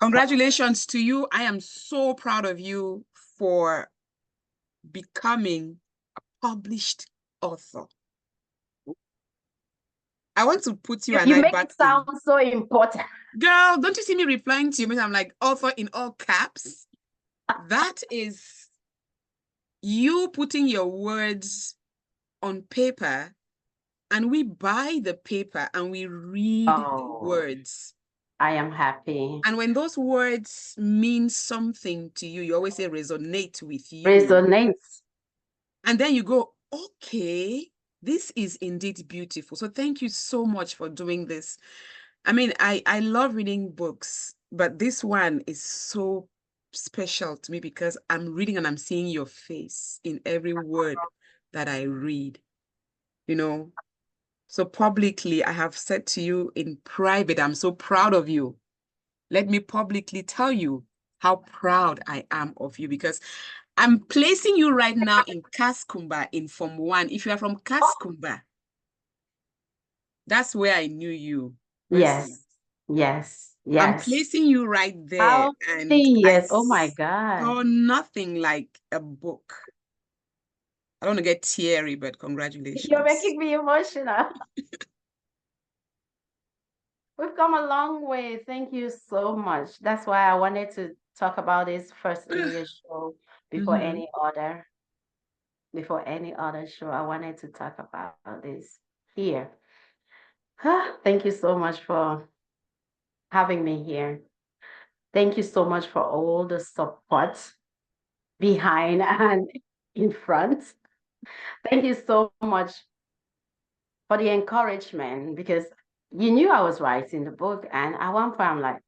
Congratulations to you. I am so proud of you for becoming a published author. I want to put you and You I make back it sound so important. Girl, don't you see me replying to you? I'm like, author in all caps. That is you putting your words on paper, and we buy the paper and we read the words. I am happy. And when those words mean something to you, you always say resonate with you. Resonates. And then you go, okay, this is indeed beautiful. So thank you so much for doing this. I mean, I love reading books, but this one is so special to me because I'm reading and I'm seeing your face in every word that I read, you know. So publicly, I have said to you in private, I'm so proud of you. Let me publicly tell you how proud I am of you because I'm placing you right now in Kaskumba in Form 1. If you are from Kaskumba, that's where I knew you. Yes. Yes. I'm Yes. placing you right there. How And yes. I Oh my God. saw nothing like a book. I don't want to get teary, but congratulations. You're making me emotional. We've come a long way. Thank you so much. That's why I wanted to talk about this first in your show before any other show. I wanted to talk about this here. Thank you so much for having me here. Thank you so much for all the support behind and in front. Thank you so much for the encouragement because you knew I was writing the book, and at one point I'm like,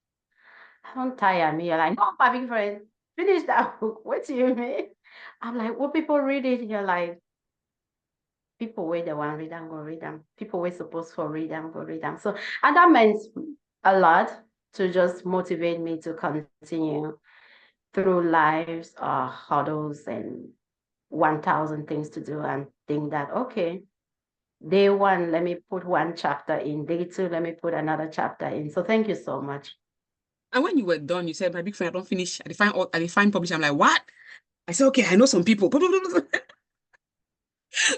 don't tire me. You're like, no, my big friend, finish that book. What do you mean? I'm like, well, people read it. You're like, people wait the one read them, go read them. People wait supposed to read them, go read them. So, and that meant a lot to just motivate me to continue through lives, hurdles and 1,000 things to do, and think that, okay, day one, let me put one chapter in. Day two, let me put another chapter in. So thank you so much. And when you were done, you said, my big friend, I don't finish. I define publishing. I'm like, what? I said, okay, I know some people.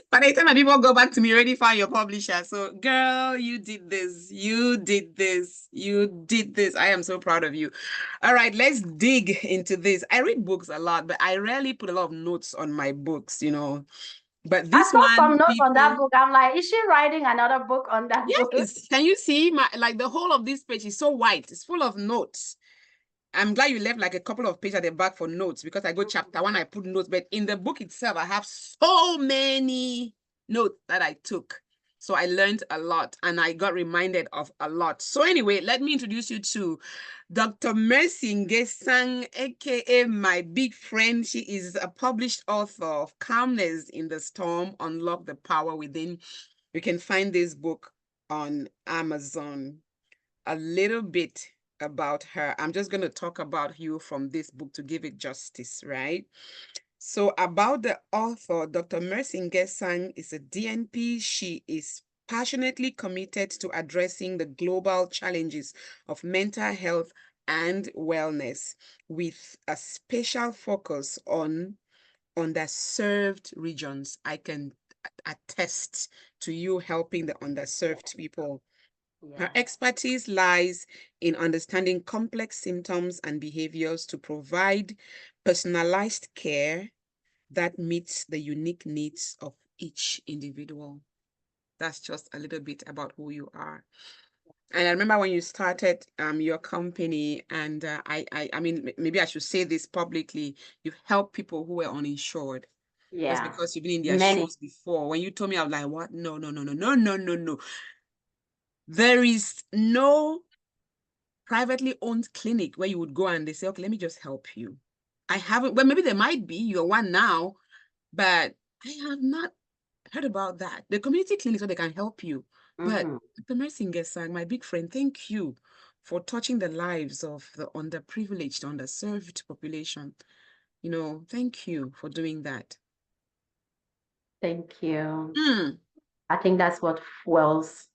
By the time my people go back to me, already find your publisher. So, girl, you did this. You did this. You did this. I am so proud of you. All right, let's dig into this. I read books a lot, but I rarely put a lot of notes on my books, you know. But I this saw one, some notes on that people, book. I'm like, is she writing another book on that book? yes. Can you see my like the whole of this page is so white? It's full of notes. I'm glad you left like a couple of pages at the back for notes because I go chapter 1, I put notes, but in the book itself, I have so many notes that I took. So I learned a lot and I got reminded of a lot. So anyway, let me introduce you to Dr. Mercy Ngeusang, aka my big friend. She is a published author of Calmness in the Storm, Unlock the Power Within. You can find this book on Amazon. A little bit about her. I'm just going to talk about you from this book to give it justice, right? So about the author, Dr. Mercy Ngeusang is a DNP. She is passionately committed to addressing the global challenges of mental health and wellness with a special focus on underserved regions. I can attest to you helping the underserved people. Her expertise lies in understanding complex symptoms and behaviors to provide personalized care that meets the unique needs of each individual. That's just a little bit about who you are. And I remember when you started your company, and I mean, maybe I should say this publicly. You've helped people who were uninsured. Just because you've been in their shoes before. When you told me, I was like, what? No, no, no, no, no, no, no, no. There is no privately owned clinic where you would go and they say, okay, let me just help you. I haven't, well, maybe there might be, you're one now, but I have not heard about that. The community clinics where they can help you. But Dr. Mercy Ngeusang, my big friend, thank you for touching the lives of the underprivileged, underserved population. You know, thank you for doing that. Thank you. I think that's what fuels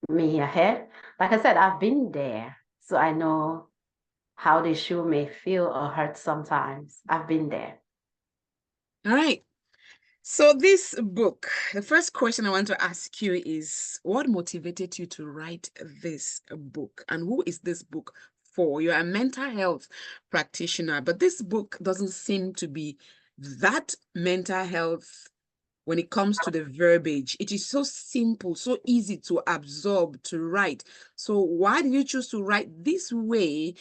me ahead. Like I said, I've been there So I know how the shoe may feel or hurt sometimes. I've been there. All right. So this book, the first question I want to ask you is, what motivated you to write this book? And who is this book for? You're a mental health practitioner, but this book doesn't seem to be that mental health when it comes to the verbiage. It is so simple, so easy to absorb, to write. So why did you choose to write this way?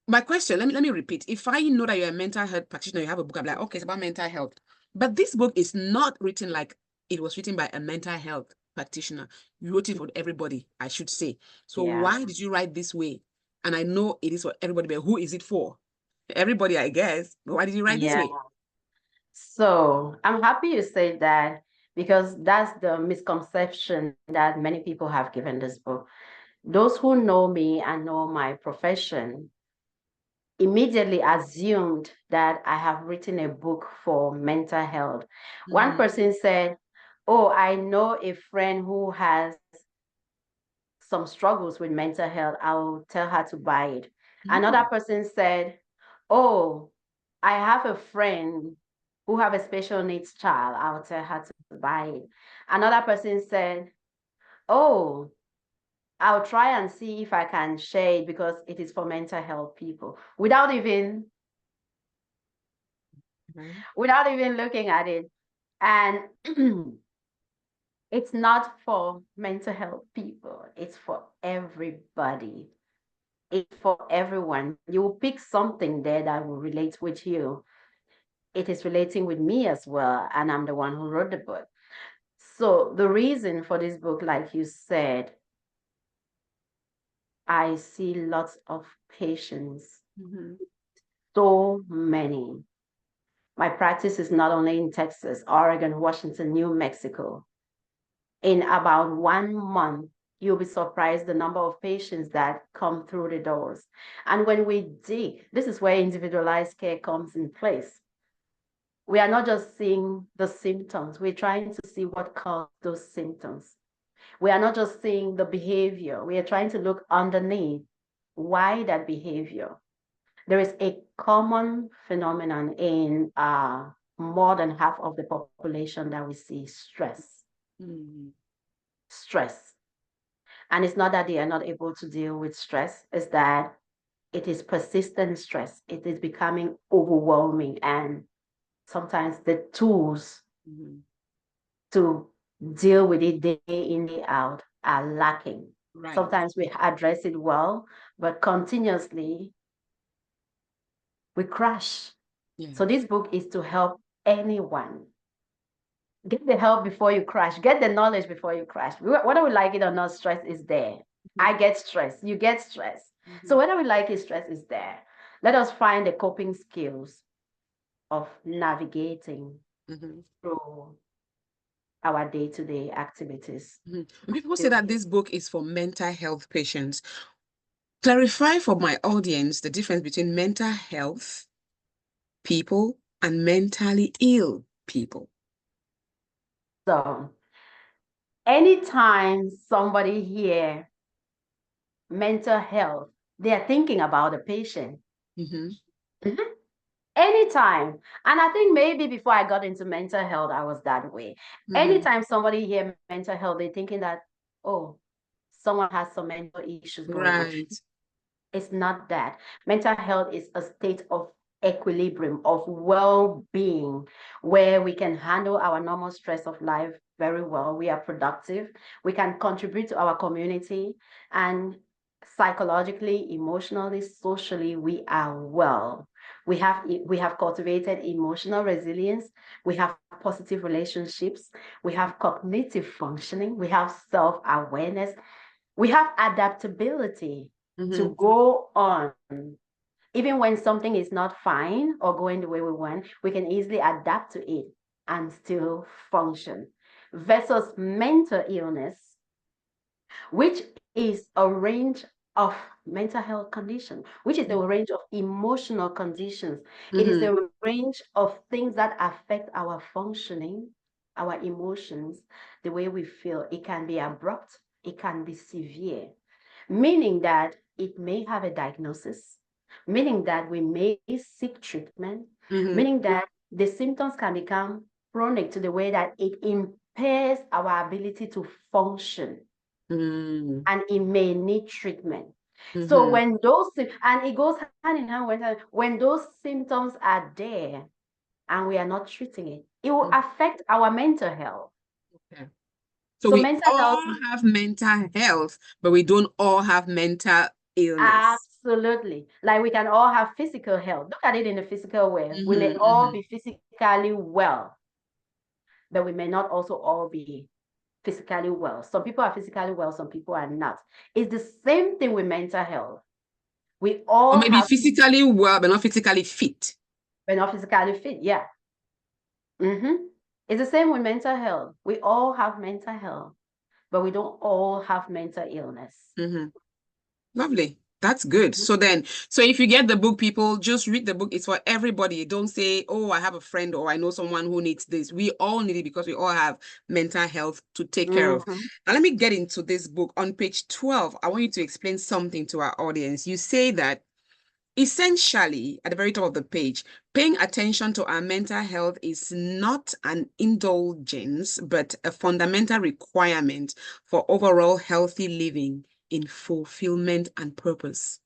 My question, let me repeat. If I know that you're a mental health practitioner, you have a book, I'm like, okay, it's about mental health. But this book is not written like it was written by a mental health practitioner. You wrote it for everybody, I should say. So Yeah. why did you write this way? And I know it is for everybody, but who is it for? Everybody, I guess. But why did you write this way? So I'm happy you said that because that's the misconception that many people have given this book. Those who know me and know my profession immediately assumed that I have written a book for mental health. One person said, "Oh, I know a friend who has some struggles with mental health. I'll tell her to buy it." Another person said, "Oh, I have a friend who have a special needs child. I'll tell her to buy it." Another person said, "Oh, I'll try and see if I can share it because it is for mental health people," without even looking at it. And it's not for mental health people, it's for everybody. It's for everyone. You will pick something there that will relate with you. It is relating with me as well, and I'm the one who wrote the book. So the reason for this book, like you said, I see lots of patients, so many. My practice is not only in Texas, Oregon, Washington, New Mexico. In about 1 month, you'll be surprised the number of patients that come through the doors. And when we dig, this is where individualized care comes in place. We are not just seeing the symptoms, we're trying to see what caused those symptoms. We are not just seeing the behavior, we are trying to look underneath why that behavior. There is a common phenomenon in more than half of the population that we see: stress. Stress. And it's not that they are not able to deal with stress, it's that it is persistent stress. It is becoming overwhelming, and sometimes the tools to deal with it day in, day out are lacking. Right. Sometimes we address it well, but continuously we crash. Yeah. So this book is to help anyone. Get the help before you crash. Get the knowledge before you crash. Whether we like it or not, stress is there. I get stress. You get stress. So whether we like it, stress is there. Let us find the coping skills of navigating through our day-to-day activities. When people say that this book is for mental health patients, clarify for my audience the difference between mental health people and mentally ill people. So anytime somebody hear mental health, they are thinking about the patient. Anytime. And I think maybe before I got into mental health, I was that way. Anytime somebody hear mental health, they're thinking that, oh, someone has some mental issues going on. Right. It's not that. Mental health is a state of equilibrium, of well-being, where we can handle our normal stress of life very well. We are productive. We can contribute to our community, and psychologically, emotionally, socially, we are well. We have cultivated emotional resilience. We have positive relationships. We have cognitive functioning. We have self-awareness. We have adaptability to go on. Even when something is not fine or going the way we want, we can easily adapt to it and still function. Versus mental illness, which is a range of mental health conditions, which is a range of emotional conditions. It is a range of things that affect our functioning, our emotions, the way we feel. It can be abrupt, it can be severe, meaning that it may have a diagnosis, meaning that we may seek treatment, Mhm. meaning that the symptoms can become chronic to the way that it impairs our ability to function, Mm. and it may need treatment. So Mhm. when those, and it goes hand in hand when those symptoms are there and we are not treating it, it will affect our mental health. Okay. So So we mental health, all have mental health, but we don't all have mental illness. absolutely. Like we can all have physical health. Look at it in the physical way. We may Mhm, all mhm. be physically well, but we may not also all be physically well. Some people are physically well, some people are not. It's the same thing with mental health. We Or all maybe have, physically well, but not physically fit. we're not physically fit. Yeah. It's the same with mental health. We all have mental health, but we don't all have mental illness. Mhm. Lovely. That's good. Mhm. So if you get the book, people, just read the book. It's for everybody. Don't say, oh, I have a friend or I know someone who needs this. We all need it because we all have mental health to take care of. Mhm. Now, let me get into this book. On page 12, I want you to explain something to our audience. You say that essentially, at the very top of the page, paying attention to our mental health is not an indulgence, but a fundamental requirement for overall healthy living in fulfillment and purpose.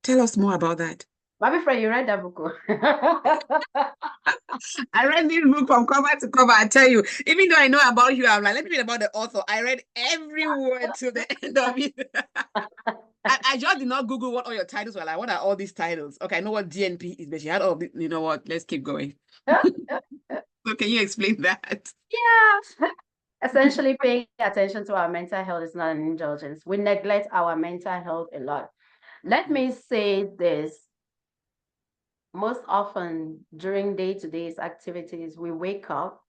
Tell us more about that. My friend, you read that book? I read this book from cover to cover. I tell you, even though I know about you, I'm like, let me read about the author. I read every word to the end of it. I just did not Google what all your titles were like. What are all these titles? Okay, I know what DNP is, but she had all the, you know what? Let's keep going. So can you explain that? Yeah. Essentially, paying attention to our mental health is not an indulgence. We neglect our mental health a lot. Let me say this. Most often during day-to-day activities, we wake up,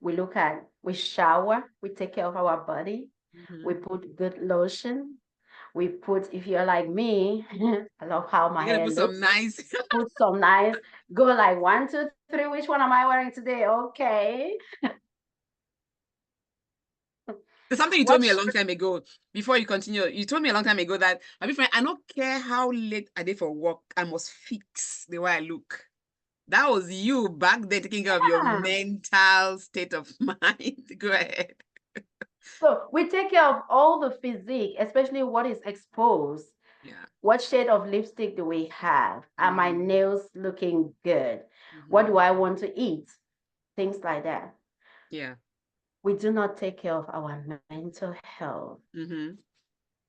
we shower, we take care of our body, we put good lotion, we put, if you're like me, I love how my You gotta hair put some looks, nice. put some nice, go like 1, 2, 3, which one am I wearing today? Okay. There's something you told What me a long time ago. Before you continue, you told me a long time ago that my friend, I don't care how late I did for work, I must fix the way I look. That was you back then taking care of your Yeah. mental state of mind. Go ahead. So we take care of all the physique, especially what is exposed. Yeah. What shade of lipstick do we have? Are my nails looking good? What Mhm. do I want to eat? Things like that. Yeah. We do not take care of our mental health. Mm-hmm.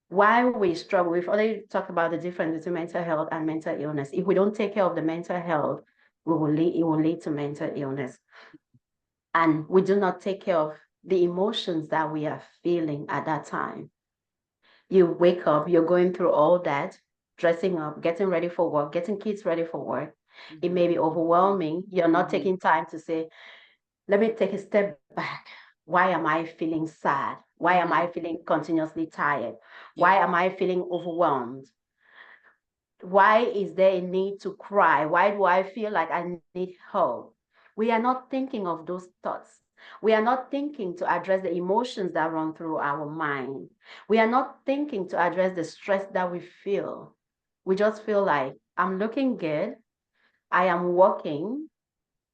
Why we struggle, we've already talked about the difference between mental health and mental illness. If we don't take care of the mental health, it will lead to mental illness. And we do not take care of the emotions that we are feeling at that time. You wake up, you're going through all that, dressing up, getting ready for work, getting kids ready for work. It may be overwhelming. You're not taking time to say, let me take a step back. Why am I feeling sad? Why am I feeling continuously tired? Why Yeah. am I feeling overwhelmed? Why is there a need to cry? Why do I feel like I need help? We are not thinking of those thoughts. We are not thinking to address the emotions that run through our mind. We are not thinking to address the stress that we feel. We just feel like I'm looking good. I am working.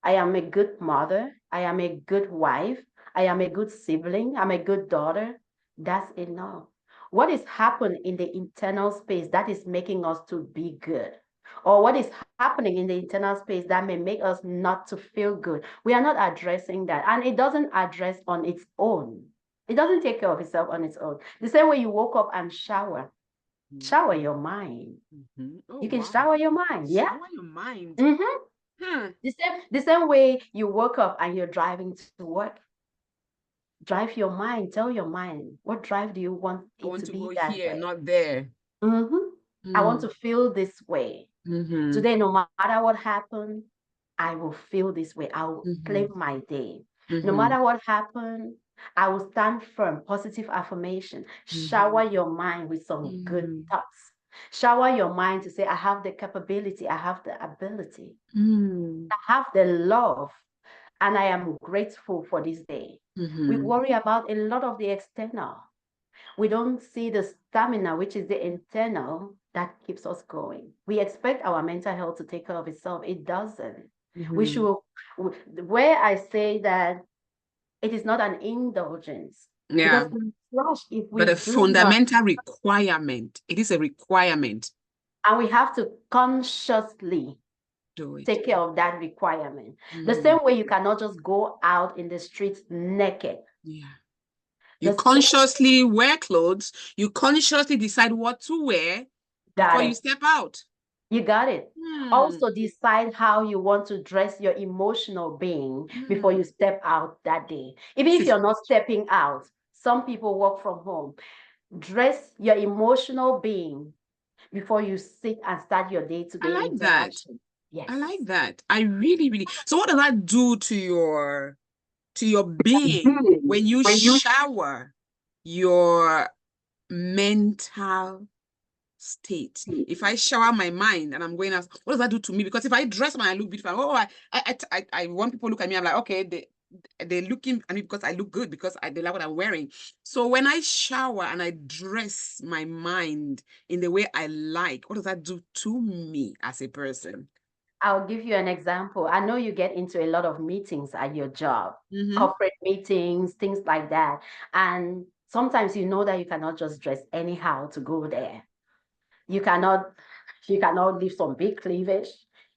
I am a good mother. I am a good wife. I am a good sibling. I'm a good daughter. That's enough. What is happening in the internal space that is making us to be good? Or what is happening in the internal space that may make us not to feel good? We are not addressing that. And it doesn't address on its own. It doesn't take care of itself on its own. The same way you woke up and shower your mind. Oh, You can wow. shower your mind. Yeah. Shower your mind. Mm-hmm. Hmm. The same way you woke up and you're driving to work. Drive your mind. Tell your mind, what drive do you want I it want to to go be that here, way? not there. I want to Mm. feel this way. Mm-hmm. Today, no matter what happened, I will feel this way. I will Mm-hmm. claim my day. No Mm-hmm. matter what happened, I will stand firm. Positive affirmation. Shower your mind with some good Mm-hmm. thoughts. Shower your mind to say, I have the capability, I have the ability, Mm. I have the love, and I am grateful for this day. We Mm-hmm. worry about a lot of the external. We don't see the stamina, which is the internal that keeps us going. We expect our mental health to take care of itself. It doesn't. We should, where I say that it is not an indulgence. Yeah. Because in flesh, if we But a do not, fundamental requirement. It is a requirement. and we have to consciously Do it. take care of that requirement. The same way you cannot just go out in the streets naked. Yeah. The You consciously wear clothes. You consciously decide what to wear before you step out. You got it. Also decide how you want to dress your emotional being before you step out that day. Even if you're not stepping out, some people work from home. Dress your emotional being before you sit and start your day-to-day I like that. interaction. Yes. I like that. I really, really. So what does that do to your being when you shower your mental state? If I shower my mind and I'm going out, what does that do to me? Because if I dress and I look beautiful, oh, I want people to look at me, I'm like, okay, they're looking at me because I look good, because they like what I'm wearing. So when I shower and I dress my mind in the way I like, what does that do to me as a person? I'll give you an example. I know you get into a lot of meetings at your job, corporate meetings, things like that. And sometimes you know that you cannot just dress anyhow to go there. You cannot leave some big cleavage.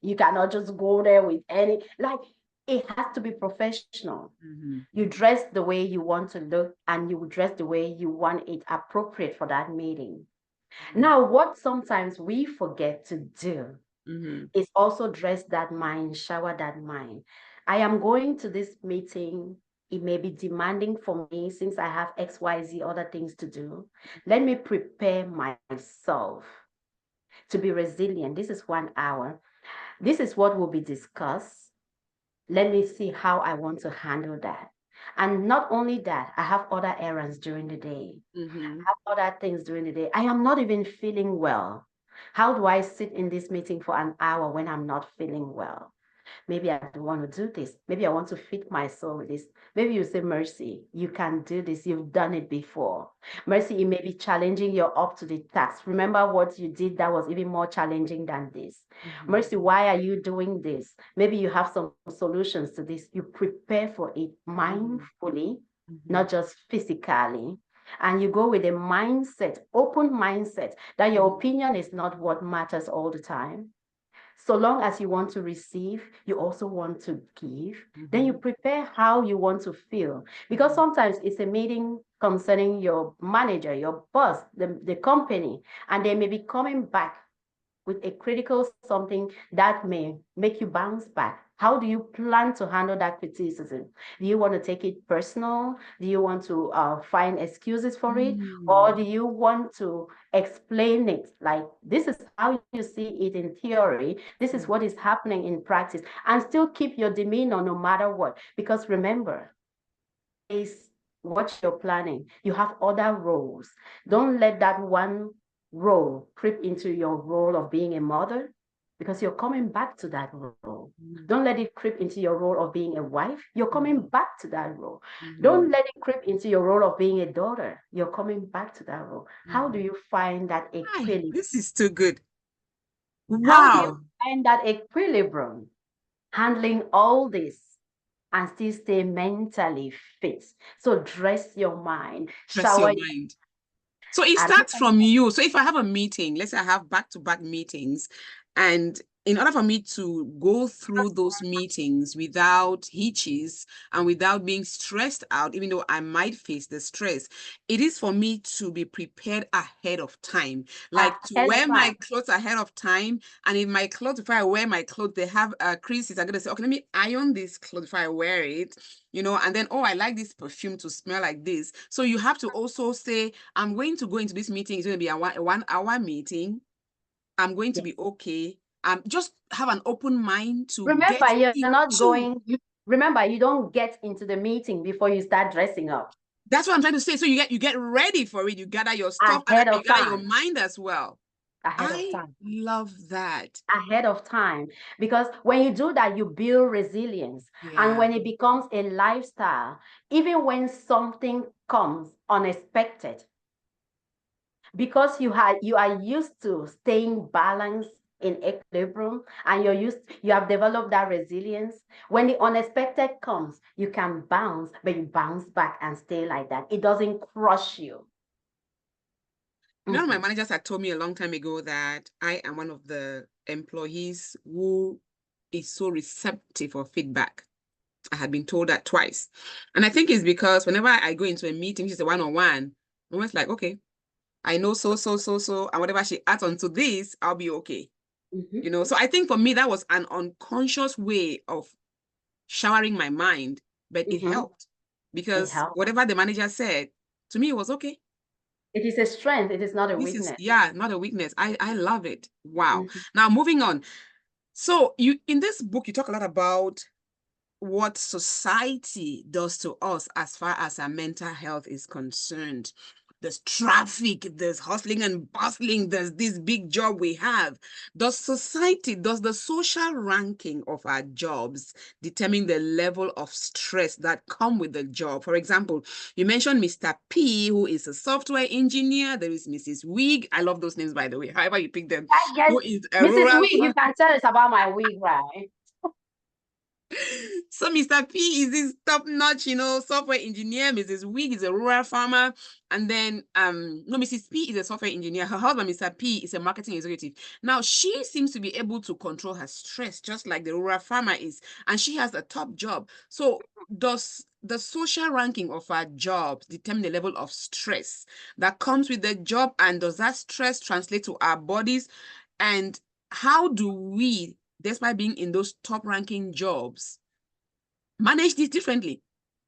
You cannot just go there with any, like, it has to be professional. You dress the way you want to look, and you dress the way you want it appropriate for that meeting. Now, what sometimes we forget to do is also dress that mind, shower that mind. I am going to this meeting. It may be demanding for me since I have XYZ other things to do. Let me prepare myself to be resilient. This is 1 hour. This is what will be discussed. Let me see how I want to handle that. And not only that, I have other errands during the day. I have other things during the day. I am not even feeling well. How do I sit in this meeting for an hour when I'm not feeling well? Maybe I don't want to do this. Maybe I want to feed my soul with this. Maybe you say, Mercy, you can do this. You've done it before. Mercy, it may be challenging. You're up to the task. Remember what you did that was even more challenging than this. Mercy, why are you doing this? Maybe you have some solutions to this. You prepare for it mindfully, not just physically. And you go with a mindset, open mindset, that your opinion is not what matters all the time. So long as you want to receive, you also want to give. Then you prepare how you want to feel. Because sometimes it's a meeting concerning your manager, your boss, the company, and they may be coming back with a critical something that may make you bounce back. How do you plan to handle that criticism? Do you want to take it personal? Do you want to find excuses for it? Or do you want to explain it? Like, this is how you see it in theory. This is what is happening in practice. And still keep your demeanor no matter what. Because remember, is what you're planning. You have other roles. Don't let that one role creep into your role of being a mother, because you're coming back to that role. Don't let it creep into your role of being a wife. You're coming back to that role. Don't let it creep into your role of being a daughter. You're coming back to that role. How do you find that equilibrium? This is too good. How do you Wow. find that equilibrium? Handling all this and still stay mentally fit. So dress your mind, Dress your shower. mind. So it starts from you. So if I have a meeting, let's say I have back-to-back meetings, and in order for me to go through those meetings without hitches and without being stressed out, even though I might face the stress, it is for me to be prepared ahead of time, like to wear my clothes ahead of time. And if my clothes, before I wear my clothes, they have creases, I'm going to say, okay, let me iron this clothes before I wear it, and then, oh, I like this perfume to smell like this. So you have to also say, I'm going to go into this meeting. It's going to be a 1 hour meeting. I'm going to be okay. Just have an open mind to remember, get you're not into. going. Remember, you don't get into the meeting before you start dressing up. That's what I'm trying to say. So you get ready for it. You gather your stuff Ahead and of you gather your time. mind as well. Ahead of I time. love that. Ahead of time. Because when you do that, you build resilience. And when it becomes a lifestyle, even when something comes unexpected, because you are used to staying balanced in equilibrium, and you have developed that resilience. When the unexpected comes, you can bounce, but you bounce back and stay like that. It doesn't crush you. One of my managers had told me a long time ago that I am one of the employees who is so receptive for feedback. I had been told that twice. And I think it's because whenever I go into a meeting, which is a one-on-one, I'm always like, okay, I know so, and whatever she adds onto this, I'll be okay. You know, so I think for me, that was an unconscious way of showering my mind, but it helped because whatever the manager said, to me, it was okay. It is a strength. It is not a weakness. Yeah, not a weakness. I love it. Wow. Now, moving on. So you in this book, you talk a lot about what society does to us as far as our mental health is concerned. There's traffic, there's hustling and bustling, there's this big job we have. Does the social ranking of our jobs determine the level of stress that come with the job? For example, you mentioned Mr. P, who is a software engineer. There is Mrs. Wig. I love those names, by the way, however you pick them. Who is a Mrs. Wig, you can tell us about my wig, right? So Mr. P is this top-notch, software engineer. Mrs. Wig is a rural farmer. And then no, Mrs. P is a software engineer. Her husband, Mr. P, is a marketing executive. Now she seems to be able to control her stress just like the rural farmer is, and she has a top job. So does the social ranking of our jobs determine the level of stress that comes with the job, and does that stress translate to our bodies? And how do we, despite being in those top-ranking jobs, manage this differently?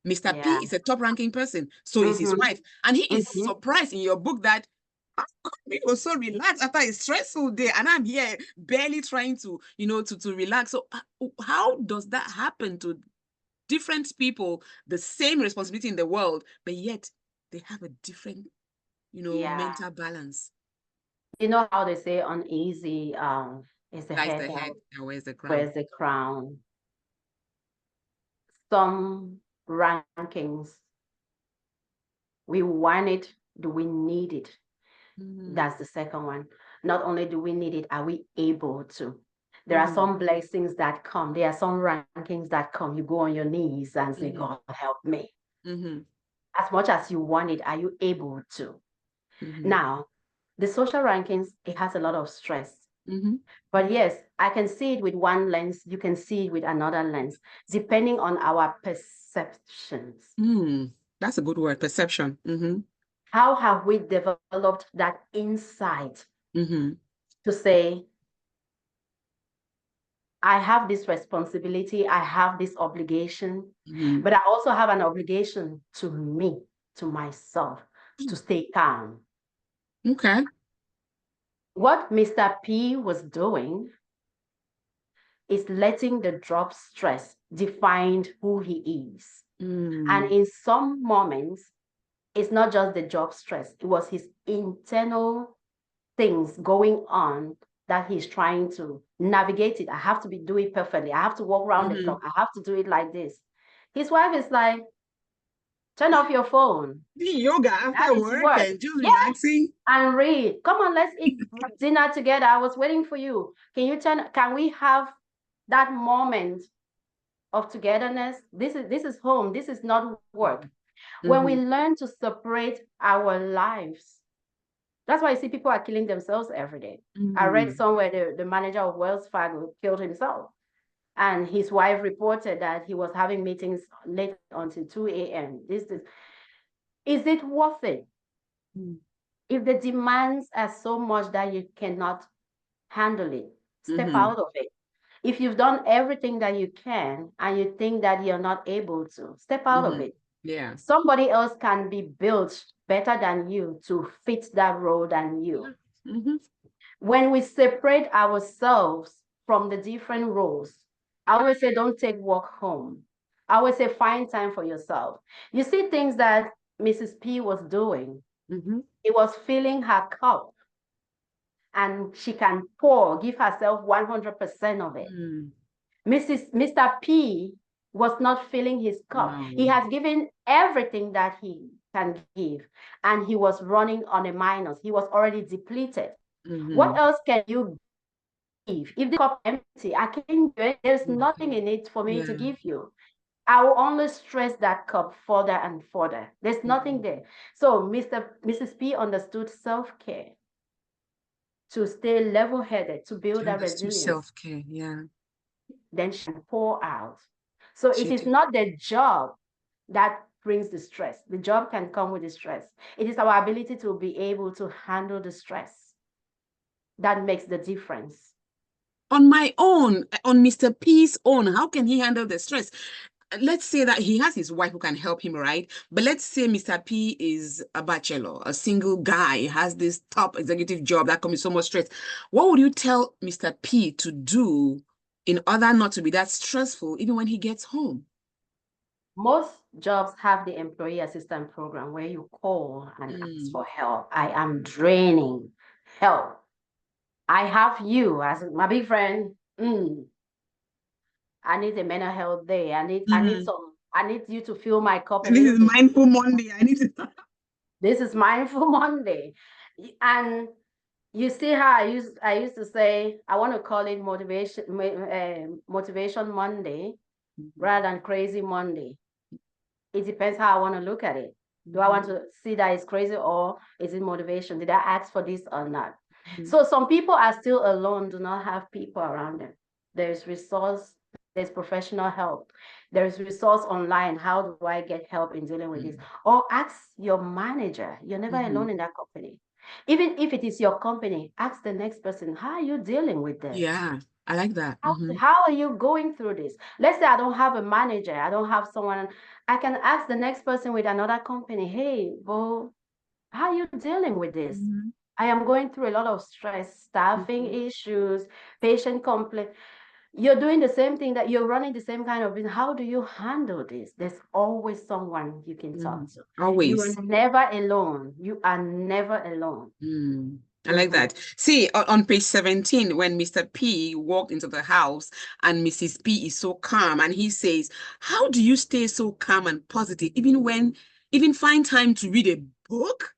Mr. P is a top-ranking person, so is his wife. And he is surprised in your book that he was so relaxed after a stressful day, and I'm here barely trying to, to relax. So how does that happen to different people, the same responsibility in the world, but yet they have a different, mental balance? You know how they say uneasy is the Lies head the head, that and where's the crown? wears the crown. Some rankings, we want it, do we need it? That's the second one. Not only do we need it, are we able to? There are some blessings that come. There are some rankings that come. You go on your knees and say, God, help me. As much as you want it, are you able to? Now, the social rankings, it has a lot of stress. But yes, I can see it with one lens. You can see it with another lens, depending on our perceptions. That's a good word, perception. How have we developed that insight to say, I have this responsibility, I have this obligation, but I also have an obligation to me, to myself, to stay calm. Okay. What Mr. P was doing is letting the job stress define who he is. And in some moments, it's not just the job stress, it was his internal things going on that he's trying to navigate it. I have to do it perfectly. I have to walk around the clock. I have to do it like this. His wife is like, turn off your phone. Doing yoga after work and just relaxing. And read. Come on, let's eat dinner together. I was waiting for you. Can we have that moment of togetherness? This is home. This is not work. When we learn to separate our lives, that's why you see people are killing themselves every day. I read somewhere the manager of Wells Fargo killed himself. And his wife reported that he was having meetings late until 2 a.m. Is it worth it? If the demands are so much that you cannot handle it, step out of it. If you've done everything that you can and you think that you're not able to, step out of it. Yeah. Somebody else can be built better than you to fit that role than you. When we separate ourselves from the different roles, I always say, don't take work home. I always say, find time for yourself. You see things that Mrs. P was doing. It was filling her cup. And she can give herself 100% of it. Mr. P was not filling his cup. He has given everything that he can give. And he was running on a minus. He was already depleted. Mm-hmm. What else can you give? If the cup empty, I can't do it. There's nothing in it for me to give you. I will only stress that cup further and further. There's nothing there. So Mrs. P understood self-care to stay level-headed, to build that resilience. Self-care, yeah. Then she can pour out. So it is not the job that brings the stress. The job can come with the stress. It is our ability to be able to handle the stress that makes the difference. On my own, on Mr. P's own, how can he handle the stress? Let's say that he has his wife who can help him, right? But let's say Mr. P is a bachelor, a single guy, has this top executive job that comes with so much stress. What would you tell Mr. P to do in order not to be that stressful, even when he gets home? Most jobs have the employee assistance program where you call and ask for help. I am draining. Help. I have you as my big friend. I need a mental health day. I need you to fill my cup a This little is bit. Mindful Monday. I need to. This is Mindful Monday. And you see how I used to say, I want to call it motivation Monday rather than crazy Monday. It depends how I want to look at it. Do I want to see that it's crazy, or is it motivation? Did I ask for this or not? So some people are still alone, do not have people around them. There's resource, there's professional help. There's resource online. How do I get help in dealing with this? Or ask your manager. You're never alone in that company. Even if it is your company, ask the next person, how are you dealing with this? Yeah, I like that. How are you going through this? Let's say I don't have a manager. I don't have someone. I can ask the next person with another company, hey, Bo, how are you dealing with this? I am going through a lot of stress, staffing issues, patient complaint. You're doing the same thing, that you're running the same kind of business. How do you handle this? There's always someone you can talk to. Always. You are never alone. You are never alone. I like that. See, on page 17, when Mr. P walked into the house and Mrs. P is so calm, and he says, how do you stay so calm and positive, even find time to read a book?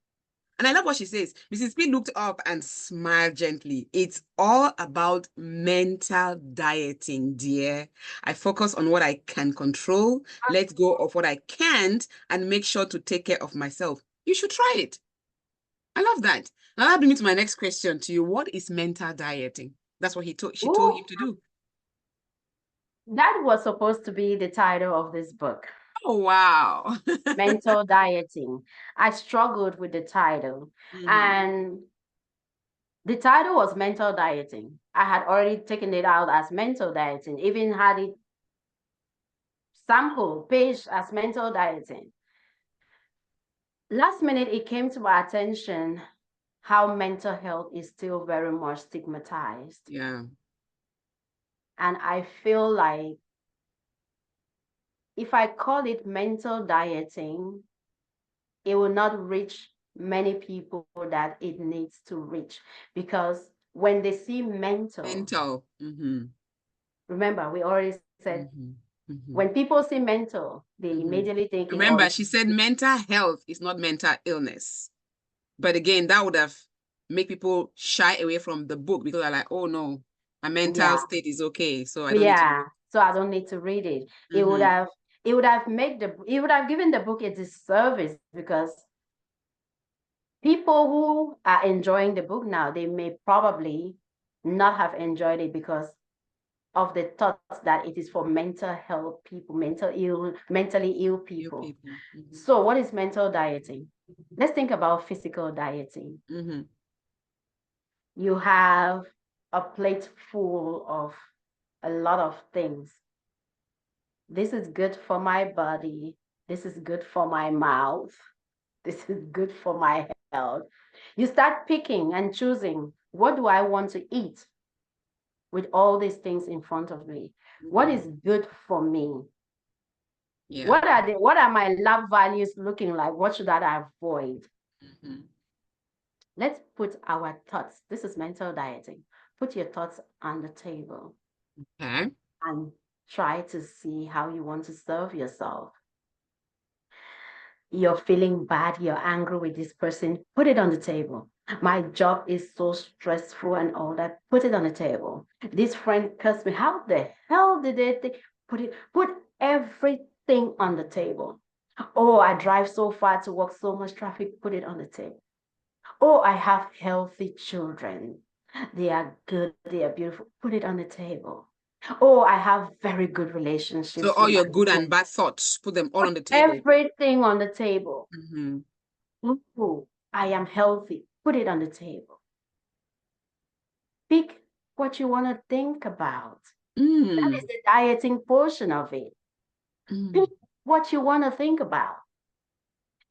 And I love what she says. Mrs. P looked up and smiled gently. It's all about mental dieting, dear. I focus on what I can control, let go of what I can't, and make sure to take care of myself. You should try it. I love that. Now that brings me to my next question to you. What is mental dieting? That's what she told him to do. That was supposed to be the title of this book. Oh, wow. Mental dieting. I struggled with the title. And the title was mental dieting. I had already taken it out as mental dieting, even had it sample page as mental dieting. Last minute, it came to my attention how mental health is still very much stigmatized. Yeah. And I feel like if I call it mental dieting, it will not reach many people that it needs to reach, because when they see mental. Remember, we already said when people see mental, they immediately think. Remember, she said mental health is not mental illness. But again, that would have made people shy away from the book because they're like, oh no, my mental state is okay, so I don't need to. So I don't need to read it. It would have given the book a disservice, because people who are enjoying the book now, they may probably not have enjoyed it because of the thoughts that it is for mental health people, mentally ill people. So what is mental dieting? Let's think about physical dieting. You have a plate full of a lot of things. This is good for my body. This is good for my mouth. This is good for my health. You start picking and choosing, what do I want to eat with all these things in front of me? What is good for me? What are my love values looking like? What should I avoid? Let's put our thoughts. This is mental dieting. Put your thoughts on the table. And try to see how you want to serve yourself. You're feeling bad, you're angry with this person, put it on the table. My job is so stressful and all that. Put it on the table. This friend cursed me. How the hell did they think? Put everything on the table. Oh, I drive so far to work, so much traffic. Put it on the table. Oh, I have healthy children. They are good, they are beautiful. Put it on the table. Oh, I have very good So relationships all with my your good husband. and bad thoughts, put them all Put on the table. everything on the table. Mm-hmm. Oh, I am healthy. Put it on the table. Pick what you want to think about. That is Mm. the dieting portion of it. Pick Mm. what you want to think about.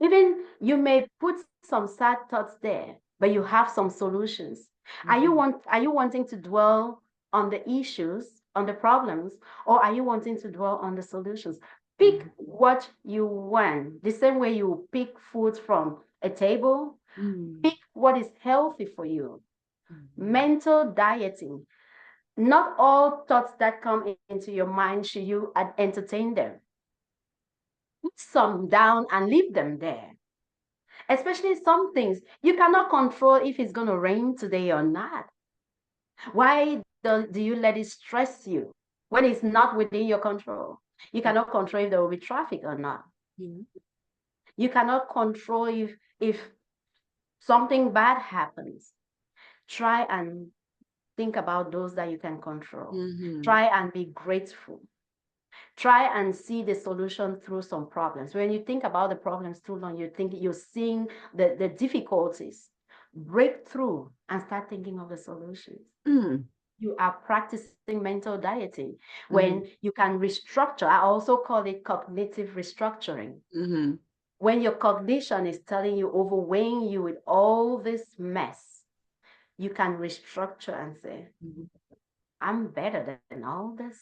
Even you may put some sad thoughts there, but you have some solutions. Mm-hmm. Are you wanting to dwell on the issues, on the problems, or are you wanting to dwell on the solutions? Pick what you want. The same way you pick food from a table, Mm. pick what is healthy for you. Mm. Mental dieting. Not all thoughts that come into your mind should you entertain them. Put some down and leave them there. Especially some things you cannot control if it's going to rain today or not. Why do you let it stress you when it's not within your control? You cannot control if there will be traffic or not. Yeah. You cannot control if something bad happens. Try and think about those that you can control. Mm-hmm. Try and be grateful. Try and see the solution through some problems. When you think about the problems too long, you think you're seeing the difficulties. Break through and start thinking of the solutions. Mm. You are practicing mental dieting Mm-hmm. when you can restructure. I also call it cognitive restructuring. Mm-hmm. When your cognition is telling you, overweighing you with all this mess, you can restructure and say, I'm better than all this.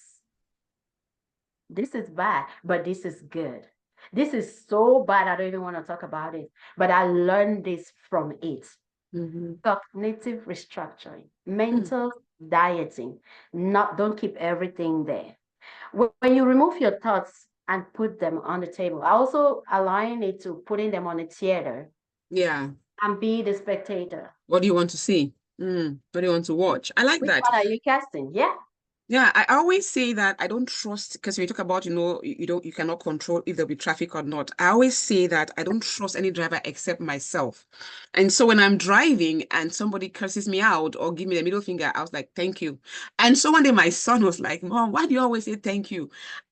This is bad, but this is good. This is so bad, I don't even want to talk about it. But I learned this from it. Mm-hmm. Cognitive restructuring, mental dieting. Don't keep everything there. When you remove your thoughts and put them on the table, I also align it to putting them on a theater Yeah. and be the spectator. What do you want to see? What do you want to watch? I like Which that. one are you casting? Yeah. Yeah, I always say that I don't trust because when you talk about, you cannot control if there'll be traffic or not. I always say that I don't trust any driver except myself. And so when I'm driving and somebody curses me out or give me the middle finger, I was like, thank you. And so one day my son was like, Mom, why do you always say thank you?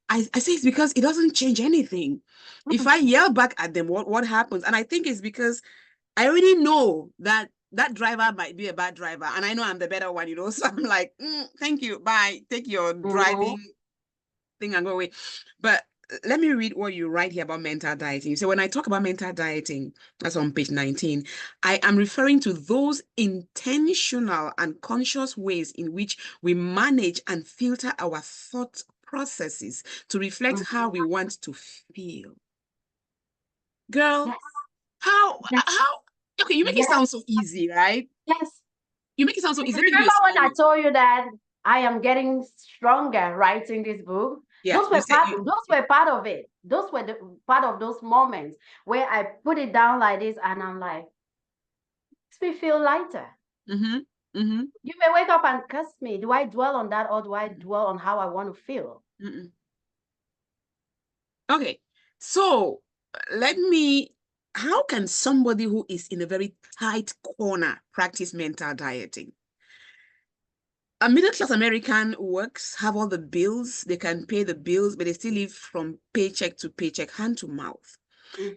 I say it's because it doesn't change anything. If I yell back at them, what happens? And I think it's because I already know that that driver might be a bad driver, and I know I'm the better one. So I'm like, thank you, bye. Take your Mhm. driving thing and go away. But let me read what you write here about mental dieting. So when I talk about mental dieting, that's on page 19, I am referring to those intentional and conscious ways in which we manage and filter our thought processes to reflect Mhm. how we want to feel. Girl, Yes. how okay, you make it Yes. sound so easy, right? Yes. You make it sound so easy. Let me give you a Remember when I scenario. told you that I am getting stronger writing this book? Yeah, you said you Those were part of it. Those were the part of those moments where I put it down like this and I'm like, makes me feel lighter. mm-hmm, mm-hmm, You may wake up and curse me. Do I dwell on that or do I dwell on how I want to feel? mm-mm. Okay. So let me how can somebody who is in a very tight corner practice mental dieting? A middle-class American works, have all the bills, they can pay the bills, but they still live from paycheck to paycheck, hand to mouth.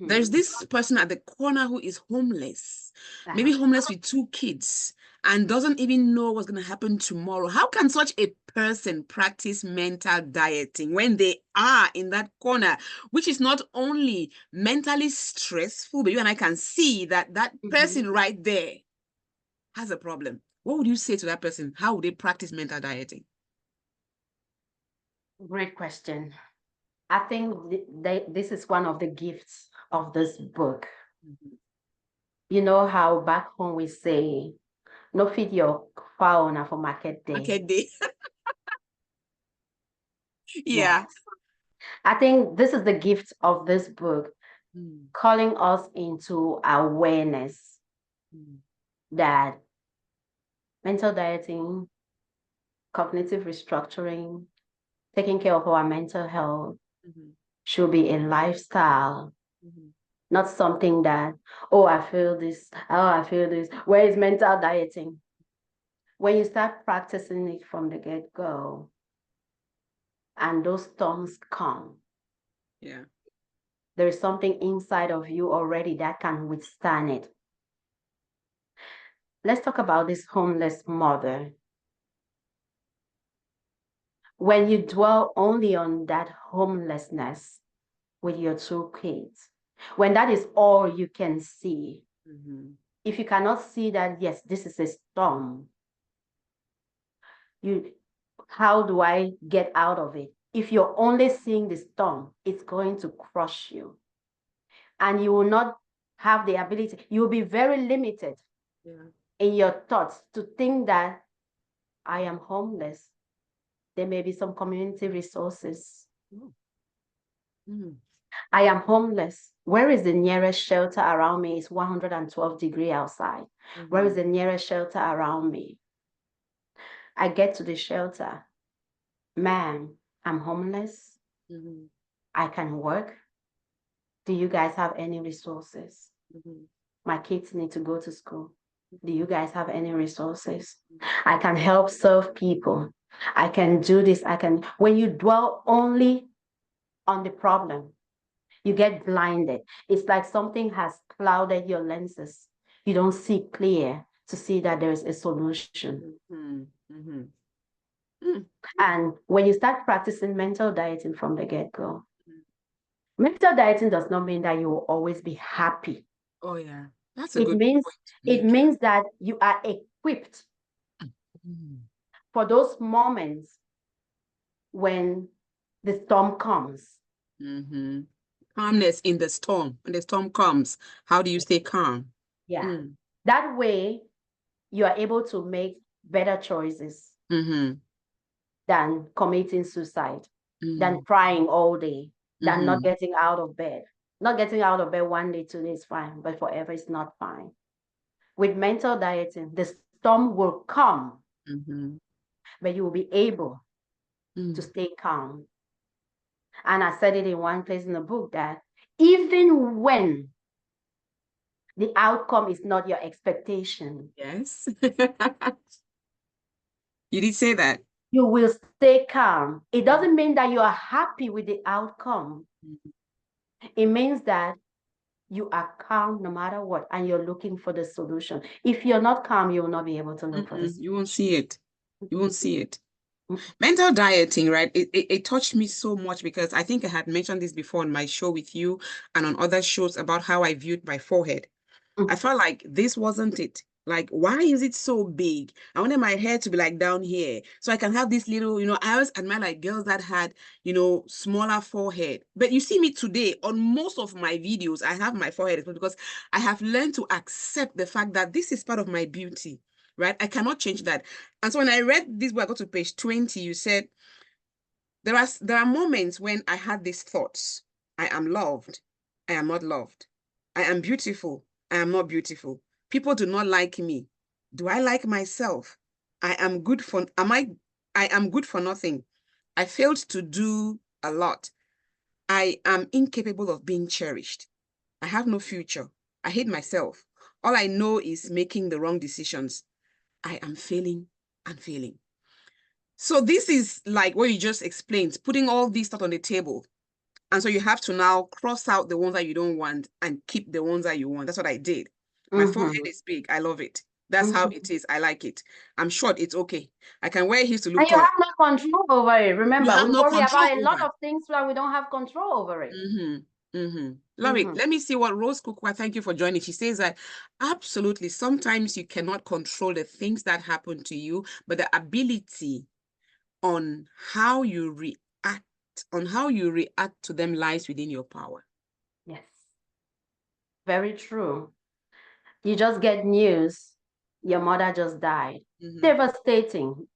There's Mhm. this person at the corner who is homeless, maybe Uh-huh. homeless with 2 kids, and doesn't even know what's going to happen tomorrow. How can such a person practice mental dieting when they are in that corner, which is not only mentally stressful, but you and I can see that that Mhm. person right there has a problem? What would you say to that person? How would they practice mental dieting? Great question. I think this is one of the gifts of this book. You know how back home we say, no feed your fowl na for market day. Okay, day. Yeah. Yes. I think this is the gift of this book. calling us into awareness that mental dieting, cognitive restructuring, taking care of our mental health should be a lifestyle, not something that, oh, I feel this, oh, I feel this. Where is mental dieting? When you start practicing it from the get-go and those storms come, Yeah. there is something inside of you already that can withstand it. Let's talk about this homeless mother. When you dwell only on that homelessness with your two kids, when that is all you can see, if you cannot see that, yes, this is a storm, how do I get out of it? If you're only seeing the storm, it's going to crush you. And you will not have the ability, you'll be very limited in your thoughts to think that I am homeless. There may be some community resources. I am homeless. Where is the nearest shelter around me? It's 112 degrees outside. Where is the nearest shelter around me? I get to the shelter. Ma'am, I'm homeless. I can work. Do you guys have any resources? My kids need to go to school. Do you guys have any resources? I can help serve people. I can do this. When you dwell only on the problem, you get blinded. It's like something has clouded your lenses. You don't see clear to see that there's a solution. And when you start practicing mental dieting from the get-go, mental dieting does not mean that you will always be happy. Oh, yeah. That's a good point. It means that you are equipped for those moments when the storm comes. Calmness in the storm. When the storm comes, how do you stay calm? Yeah. That way, you are able to make better choices than committing suicide, than crying all day, than not getting out of bed. Not getting out of bed one day, 2 days, fine, but forever is not fine. With mental dieting, the storm will come, but you will be able to stay calm. And I said it in one place in the book that even when the outcome is not your expectation. Yes. You did say that. You will stay calm. It doesn't mean that you are happy with the outcome. It means that you are calm no matter what, and you're looking for the solution. If you're not calm, you will not be able to look for this. You won't see it. You won't see it. Mental dieting, right? It touched me so much because I think I had mentioned this before on my show with you and on other shows about how I viewed my forehead. I felt like this wasn't it. Like, why is it so big? I wanted my hair to be like down here. So I can have this little, I always admire like girls that had, smaller forehead. But you see me today on most of my videos, I have my forehead because I have learned to accept the fact that this is part of my beauty, right? I cannot change that. And so when I read this book, I got to page 20, you said, there are moments when I had these thoughts. I am loved. I am not loved. I am beautiful. I am not beautiful. People do not like me. Do I like myself? I am good for nothing. I failed to do a lot. I am incapable of being cherished. I have no future. I hate myself. All I know is making the wrong decisions. I am failing and failing. So this is like what you just explained, putting all these stuff on the table. And so you have to now cross out the ones that you don't want and keep the ones that you want. That's what I did. My forehead is big. I love it. That's how it is. I like it. I'm short. It's okay. I can wear heels to look taller. And you have no control over it. Remember, have we no worry control about a lot over of things where we don't have control over it. Love it. Let me see what Rose Kukwa, thank you for joining. She says that absolutely, sometimes you cannot control the things that happen to you, but the ability on how you react to them lies within your power. Yes. Very true. You just get news, your mother just died. Devastating.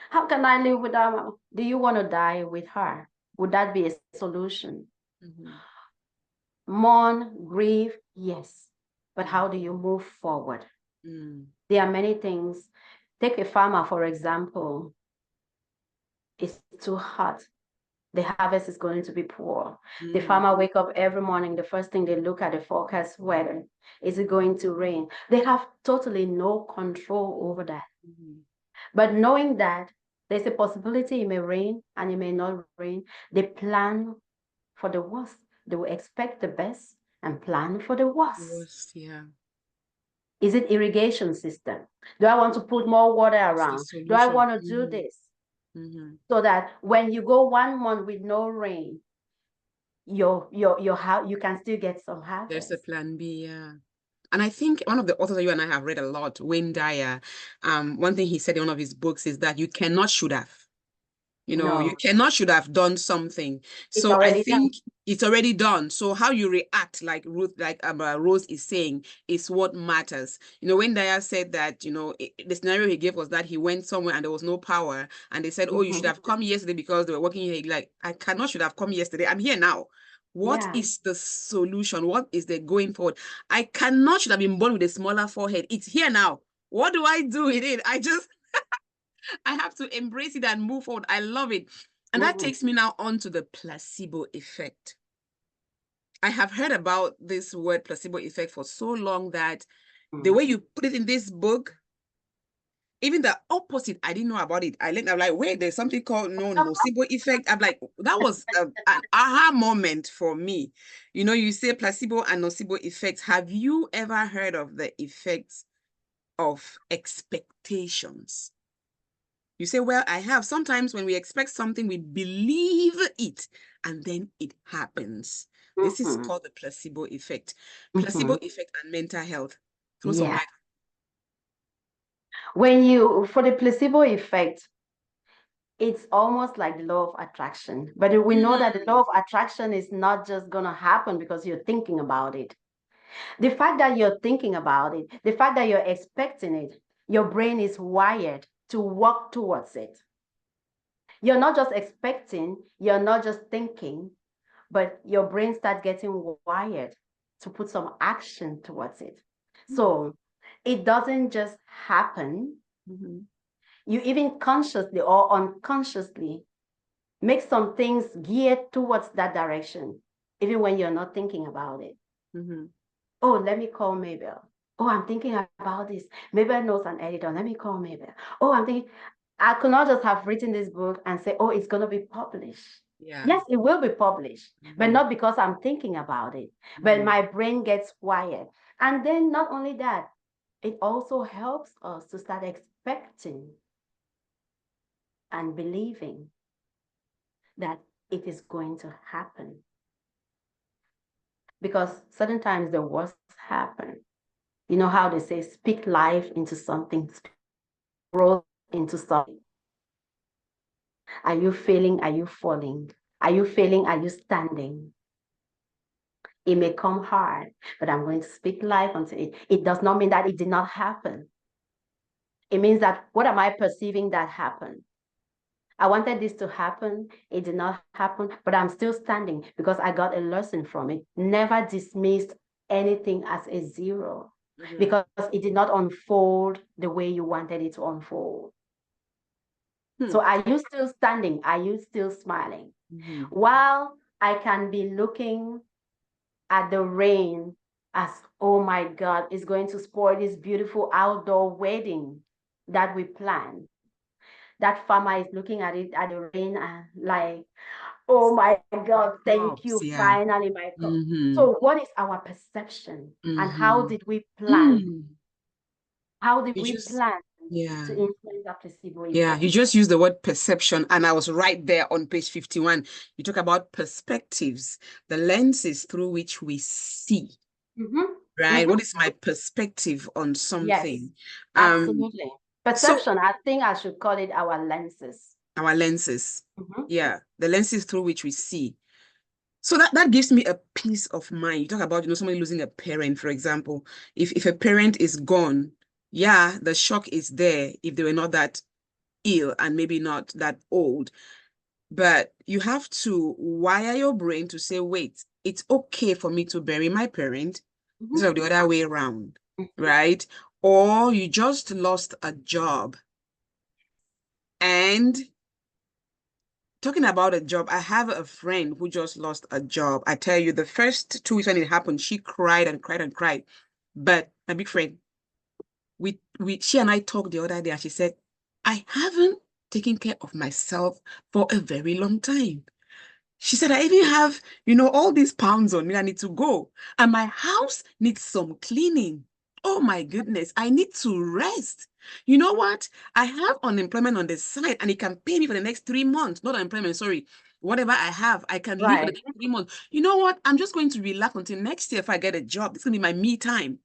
How can I live without her? Do you want to die with her? Would that be a solution? mourn, grieve, yes. But how do you move forward? There are many things. Take a farmer, for example. It's too hot. The harvest is going to be poor. The farmer wake up every morning. The first thing they look at the forecast weather. Is it going to rain? They have totally no control over that. But knowing that there's a possibility it may rain and it may not rain, they plan for the worst. They will expect the best and plan for the worst. Yeah. Is it irrigation system? Do I want to put more water around? Do I want to do this? So that when you go 1 month with no rain, you can still get some harvest. There's a plan B, yeah. And I think one of the authors that you and I have read a lot, Wayne Dyer, one thing he said in one of his books is that you cannot should have. You know, you cannot should have done something. So I think it's already done. So how you react, like Rose is saying, is what matters. You know, when Daya said that, you know, the scenario he gave was that he went somewhere and there was no power, and they said, oh, you should have come yesterday because they were working here. Like, I cannot should have come yesterday. I'm here now. What is the solution? What is the going forward? I cannot should have been born with a smaller forehead. It's here now. What do I do with it? I have to embrace it and move forward. I love it. And that takes me now on to the placebo effect. I have heard about this word placebo effect for so long that the way you put it in this book, even the opposite, I didn't know about it. I'm like, wait, there's something called nocebo effect. I'm like, that was an aha moment for me. You know, you say placebo and nocebo effects. Have you ever heard of the effects of expectations? You say, well, I have. Sometimes when we expect something, we believe it, and then it happens. This is called the placebo effect. Placebo effect and mental health. Throw some light. For the placebo effect, it's almost like the law of attraction. But we know that the law of attraction is not just going to happen because you're thinking about it. The fact that you're thinking about it, the fact that you're expecting it, your brain is wired to work towards it. You're not just expecting, you're not just thinking, but your brain starts getting wired to put some action towards it. So it doesn't just happen. You even consciously or unconsciously make some things geared towards that direction, even when you're not thinking about it. Oh, let me call Mabel. Oh, I'm thinking about this. Mabel knows an editor. Let me call Mabel. Oh, I'm thinking, I could not just have written this book and say, oh, it's going to be published. Yes, it will be published, but not because I'm thinking about it, but my brain gets wired. And then not only that, it also helps us to start expecting and believing that it is going to happen. Because certain times the worst happen. You know how they say, speak life into something, speak growth into something. Are you failing? Are you falling? Are you failing? Are you standing? It may come hard, but I'm going to speak life unto it. It does not mean that it did not happen. It means that what am I perceiving that happened? I wanted this to happen. It did not happen, but I'm still standing because I got a lesson from it. Never dismissed anything as a zero because it did not unfold the way you wanted it to unfold. So are you still standing? Are you still smiling? While I can be looking at the rain as, oh my God, it's going to spoil this beautiful outdoor wedding that we planned. That farmer is looking at it, at the rain, and like, oh my God, thank you, finally, my God. So what is our perception and how did we plan? How did we plan to influence that placebo effect? Yeah, you just use the word perception, and I was right there on page 51. You talk about perspectives, the lenses through which we see. Right? What is my perspective on something? Yes, absolutely. Perception, I think I should call it our lenses. Our lenses. Yeah, the lenses through which we see. So that gives me a peace of mind. You talk about, somebody losing a parent, for example. If a parent is gone, yeah, the shock is there if they were not that ill and maybe not that old. But you have to wire your brain to say, wait, it's okay for me to bury my parent instead of the other way around, right? Or you just lost a job. And talking about a job, I have a friend who just lost a job. I tell you, the first 2 weeks when it happened, she cried and cried and cried. But my big friend, she and I talked the other day, and she said, I haven't taken care of myself for a very long time. She said, I even have, all these pounds on me. I need to go. And my house needs some cleaning. Oh my goodness, I need to rest. You know what? I have unemployment on the side and it can pay me for the next 3 months. Not unemployment, sorry. Whatever I have, I can live for the next 3 months. You know what? I'm just going to relax until next year if I get a job. It's going to be my me time.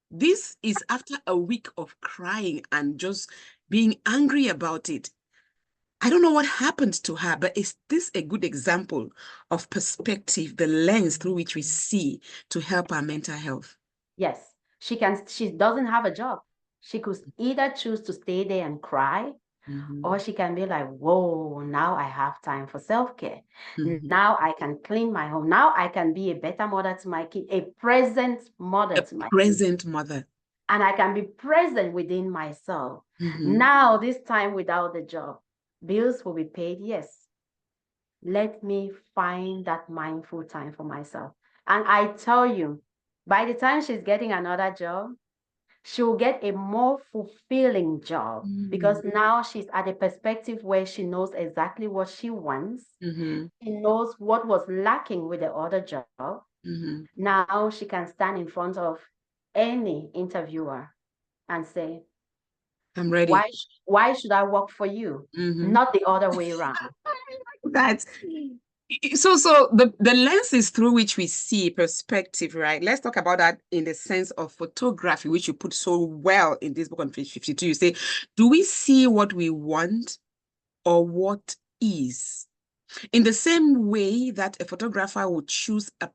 This is after a week of crying and just being angry about it. I don't know what happened to her, but is this a good example of perspective, the lens through which we see to help our mental health? Yes, she doesn't have a job. She could either choose to stay there and cry, or she can be like, whoa, now I have time for self-care. Now I can clean my home. Now I can be a better mother to my kid, a present mother to my kid. Present mother. And I can be present within myself. Now, this time without the job, bills will be paid, yes. Let me find that mindful time for myself. And I tell you, by the time she's getting another job, she'll get a more fulfilling job because now she's at a perspective where she knows exactly what she wants. She knows what was lacking with the other job. Now she can stand in front of any interviewer and say, I'm ready. Why should I work for you? Not the other way around. That's so the lenses through which we see perspective, right? Let's talk about that in the sense of photography, which you put so well in this book on page 52. You say, do we see what we want or what is? In the same way that a photographer would choose a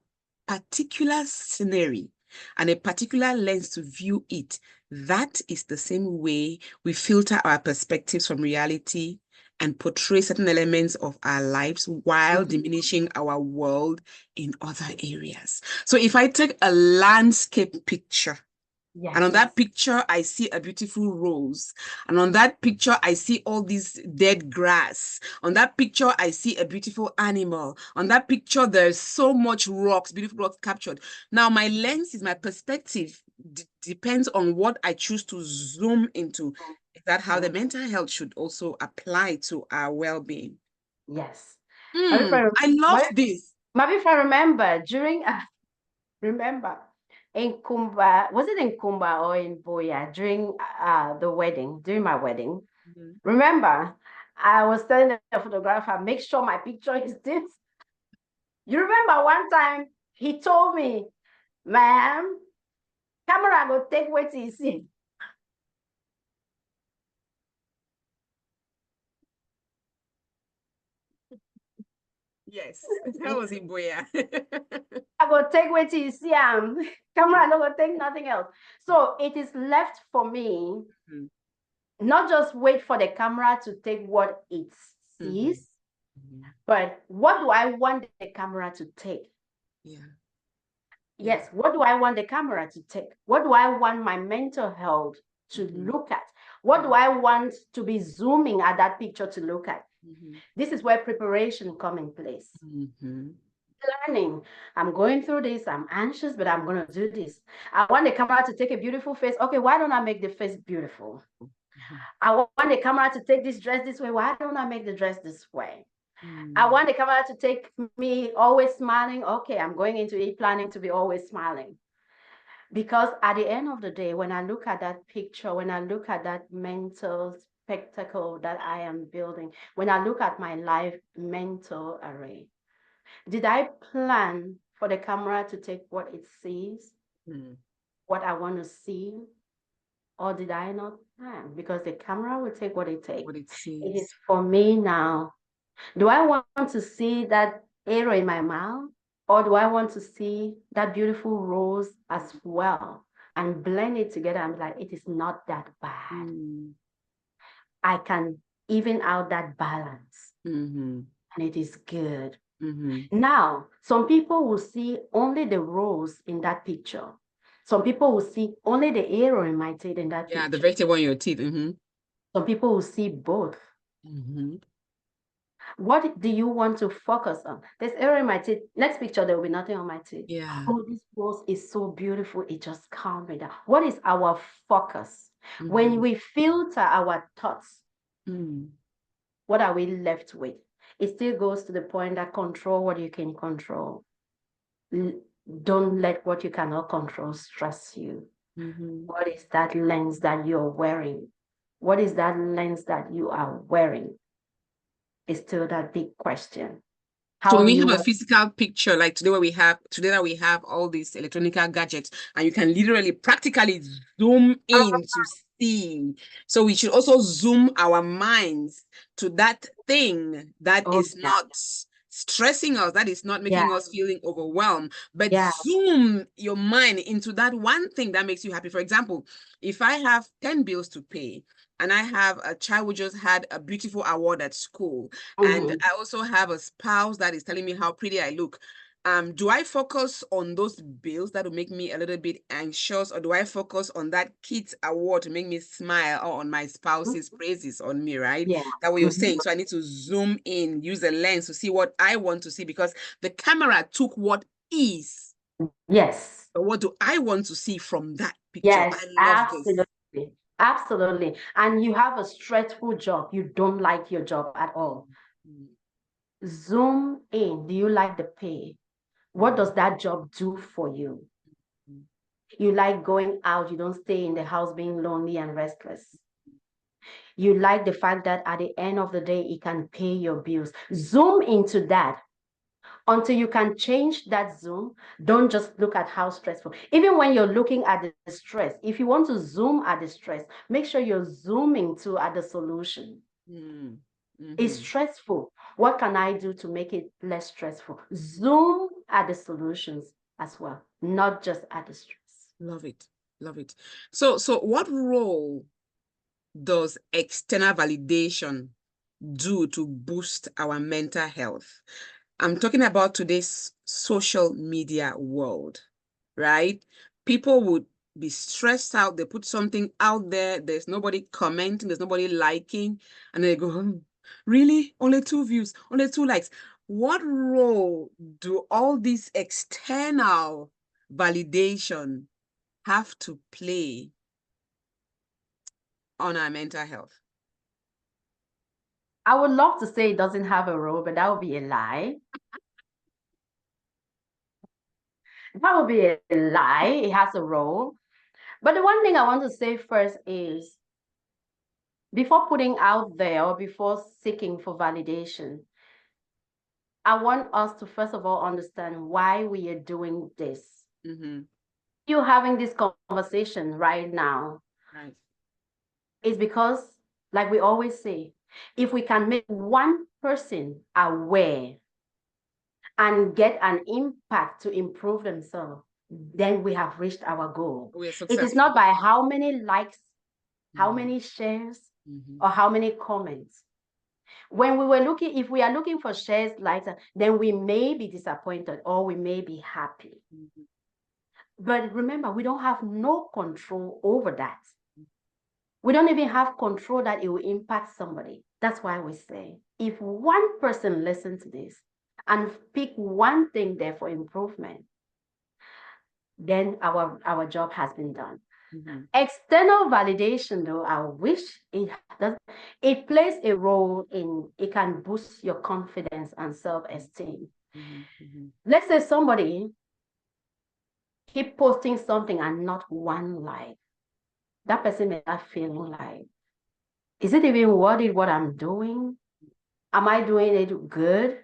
particular scenery and a particular lens to view it, that is the same way we filter our perspectives from reality and portray certain elements of our lives while diminishing our world in other areas. So if I take a landscape picture, and on that picture, I see a beautiful rose. And on that picture, I see all this dead grass. On that picture, I see a beautiful animal. On that picture, there's so much rocks, beautiful rocks captured. Now, my lens is my perspective. Depends on what I choose to zoom into. Is that how the mental health should also apply to our well-being? Yes. I love this. Maybe if I remember, in Kumba, was it in Kumba or in Boya during during my wedding? Remember, I was telling the photographer, make sure my picture is this. You remember one time he told me, ma'am, camera go take what you see. Yes, that was in Boya. I go take what you see. Camera no go take nothing else. So it is left for me, not just wait for the camera to take what it sees, but what do I want the camera to take? Yes, what do I want the camera to take? What do I want my mental health to look at? What do I want to be zooming at that picture to look at? This is where preparation come in place. Planning. I'm going through this. I'm anxious, but I'm going to do this. I want the camera to take a beautiful face. Okay, why don't I make the face beautiful? I want the camera to take this dress this way. Why don't I make the dress this way? I want the camera to take me always smiling. Okay, I'm going into it planning to be always smiling. Because at the end of the day, when I look at that picture, when I look at that mental spectacle that I am building, when I look at my life mental array, did I plan for the camera to take what it sees, what I want to see, or did I not plan? Because the camera will take what it takes. It is for me now. Do I want to see that arrow in my mouth? Or do I want to see that beautiful rose as well and blend it together and be like, it is not that bad. I can even out that balance. And it is good. Now, some people will see only the rose in that picture. Some people will see only the arrow in my teeth in that Yeah, the picture. vegetable in your teeth. Some people will see both. What do you want to focus on? There's arrow in my teeth. Next picture, there will be nothing on my teeth. Yeah. Oh, this rose is so beautiful. It just calmed me down. What is our focus? When we filter our thoughts, what are we left with? It still goes to the point that control what you can control. Don't let what you cannot control stress you. What is that lens that you're wearing? What is that lens that you are wearing? Is still that big question. So How when do we you have a want? physical picture, like today that we have all these electronic gadgets, and you can literally practically zoom in to see. So we should also zoom our minds to that thing that Oh, is not stressing us, that is not yeah, making us feeling overwhelmed, but yeah. zoom your mind into that one thing that makes you happy. For example, if I have 10 bills to pay, and I have a child who just had a beautiful award at school, and I also have a spouse that is telling me how pretty I look. Do I focus on those bills that will make me a little bit anxious, or do I focus on that kid's award to make me smile, or on my spouse's praises on me, right? Yeah. That what you're saying. So I need to zoom in, use a lens to see what I want to see, because the camera took what is. Yes. But what do I want to see from that picture? Yes, I love this. absolutely. Absolutely. And you have a stressful job. You don't like your job at all. Zoom in. Do you like the pay? What does that job do for you? You like going out. You don't stay in the house being lonely and restless. You like the fact that at the end of the day, it can pay your bills. Zoom into that. Until you can change that zoom, don't just look at how stressful. Even when you're looking at the stress, if you want to zoom at the stress, make sure you're zooming to at the solution. It's stressful. What can I do to make it less stressful? Zoom at the solutions as well, not just at the stress. Love it. Love it. So what role does external validation do to boost our mental health? I'm talking about today's social media world, right? People would be stressed out. They put something out there. There's nobody commenting. There's nobody liking. And they go, really? Only 2 views, only 2 likes. What role do all these external validation have to play on our mental health? I would love to say it doesn't have a role, but that would be a lie. That would be a lie. It has a role. But the one thing I want to say first is before putting out there or before seeking for validation, I want us to first of all understand why we are doing this. You having this conversation right now is because, like we always say, if we can make one person aware and get an impact to improve themselves, then we have reached our goal. It is not by how many likes, how many shares, or how many comments. When we were looking, if we are looking for shares likes, then we may be disappointed or we may be happy. But remember, we don't have no control over that. We don't even have control that it will impact somebody. That's why we say, if one person listens to this and pick one thing there for improvement, then our job has been done. External validation, though, I wish it does. It plays a role in, it can boost your confidence and self-esteem. Let's say somebody keep posting something and not one like. That person may start feeling like, is it even worth it what I'm doing? Am I doing it good?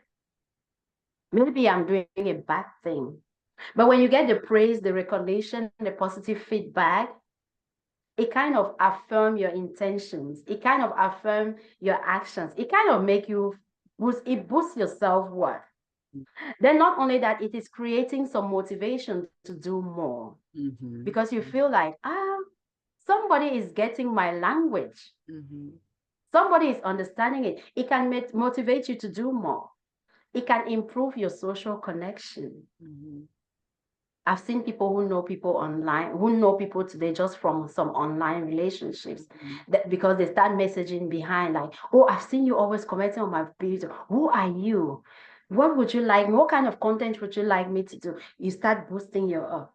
Maybe I'm doing a bad thing. But when you get the praise, the recognition, the positive feedback, it kind of affirm your intentions. It kind of affirm your actions. It kind of make you boost, it boosts your self-worth. Then not only that, it is creating some motivation to do more because you feel like, somebody is getting my language. Somebody is understanding it. It can motivate you to do more. It can improve your social connection. Mm-hmm. I've seen people who know people online, who know people today just from some online relationships, that because they start messaging behind, like, oh, I've seen you always commenting on my videos. Who are you? What would you like? What kind of content would you like me to do? You start boosting your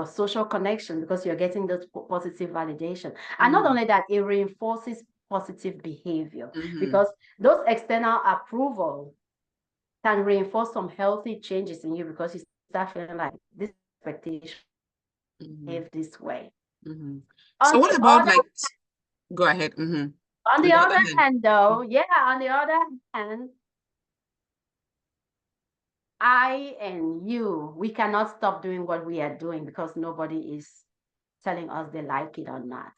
social connection because you're getting this positive validation. And not only that, it reinforces positive behavior because those external approval can reinforce some healthy changes in you because you start feeling like this expectation behave this way. So On what the about other like, go ahead. on On the the other other hand. hand, though, on the other hand, I and you, we cannot stop doing what we are doing because nobody is telling us they like it or not.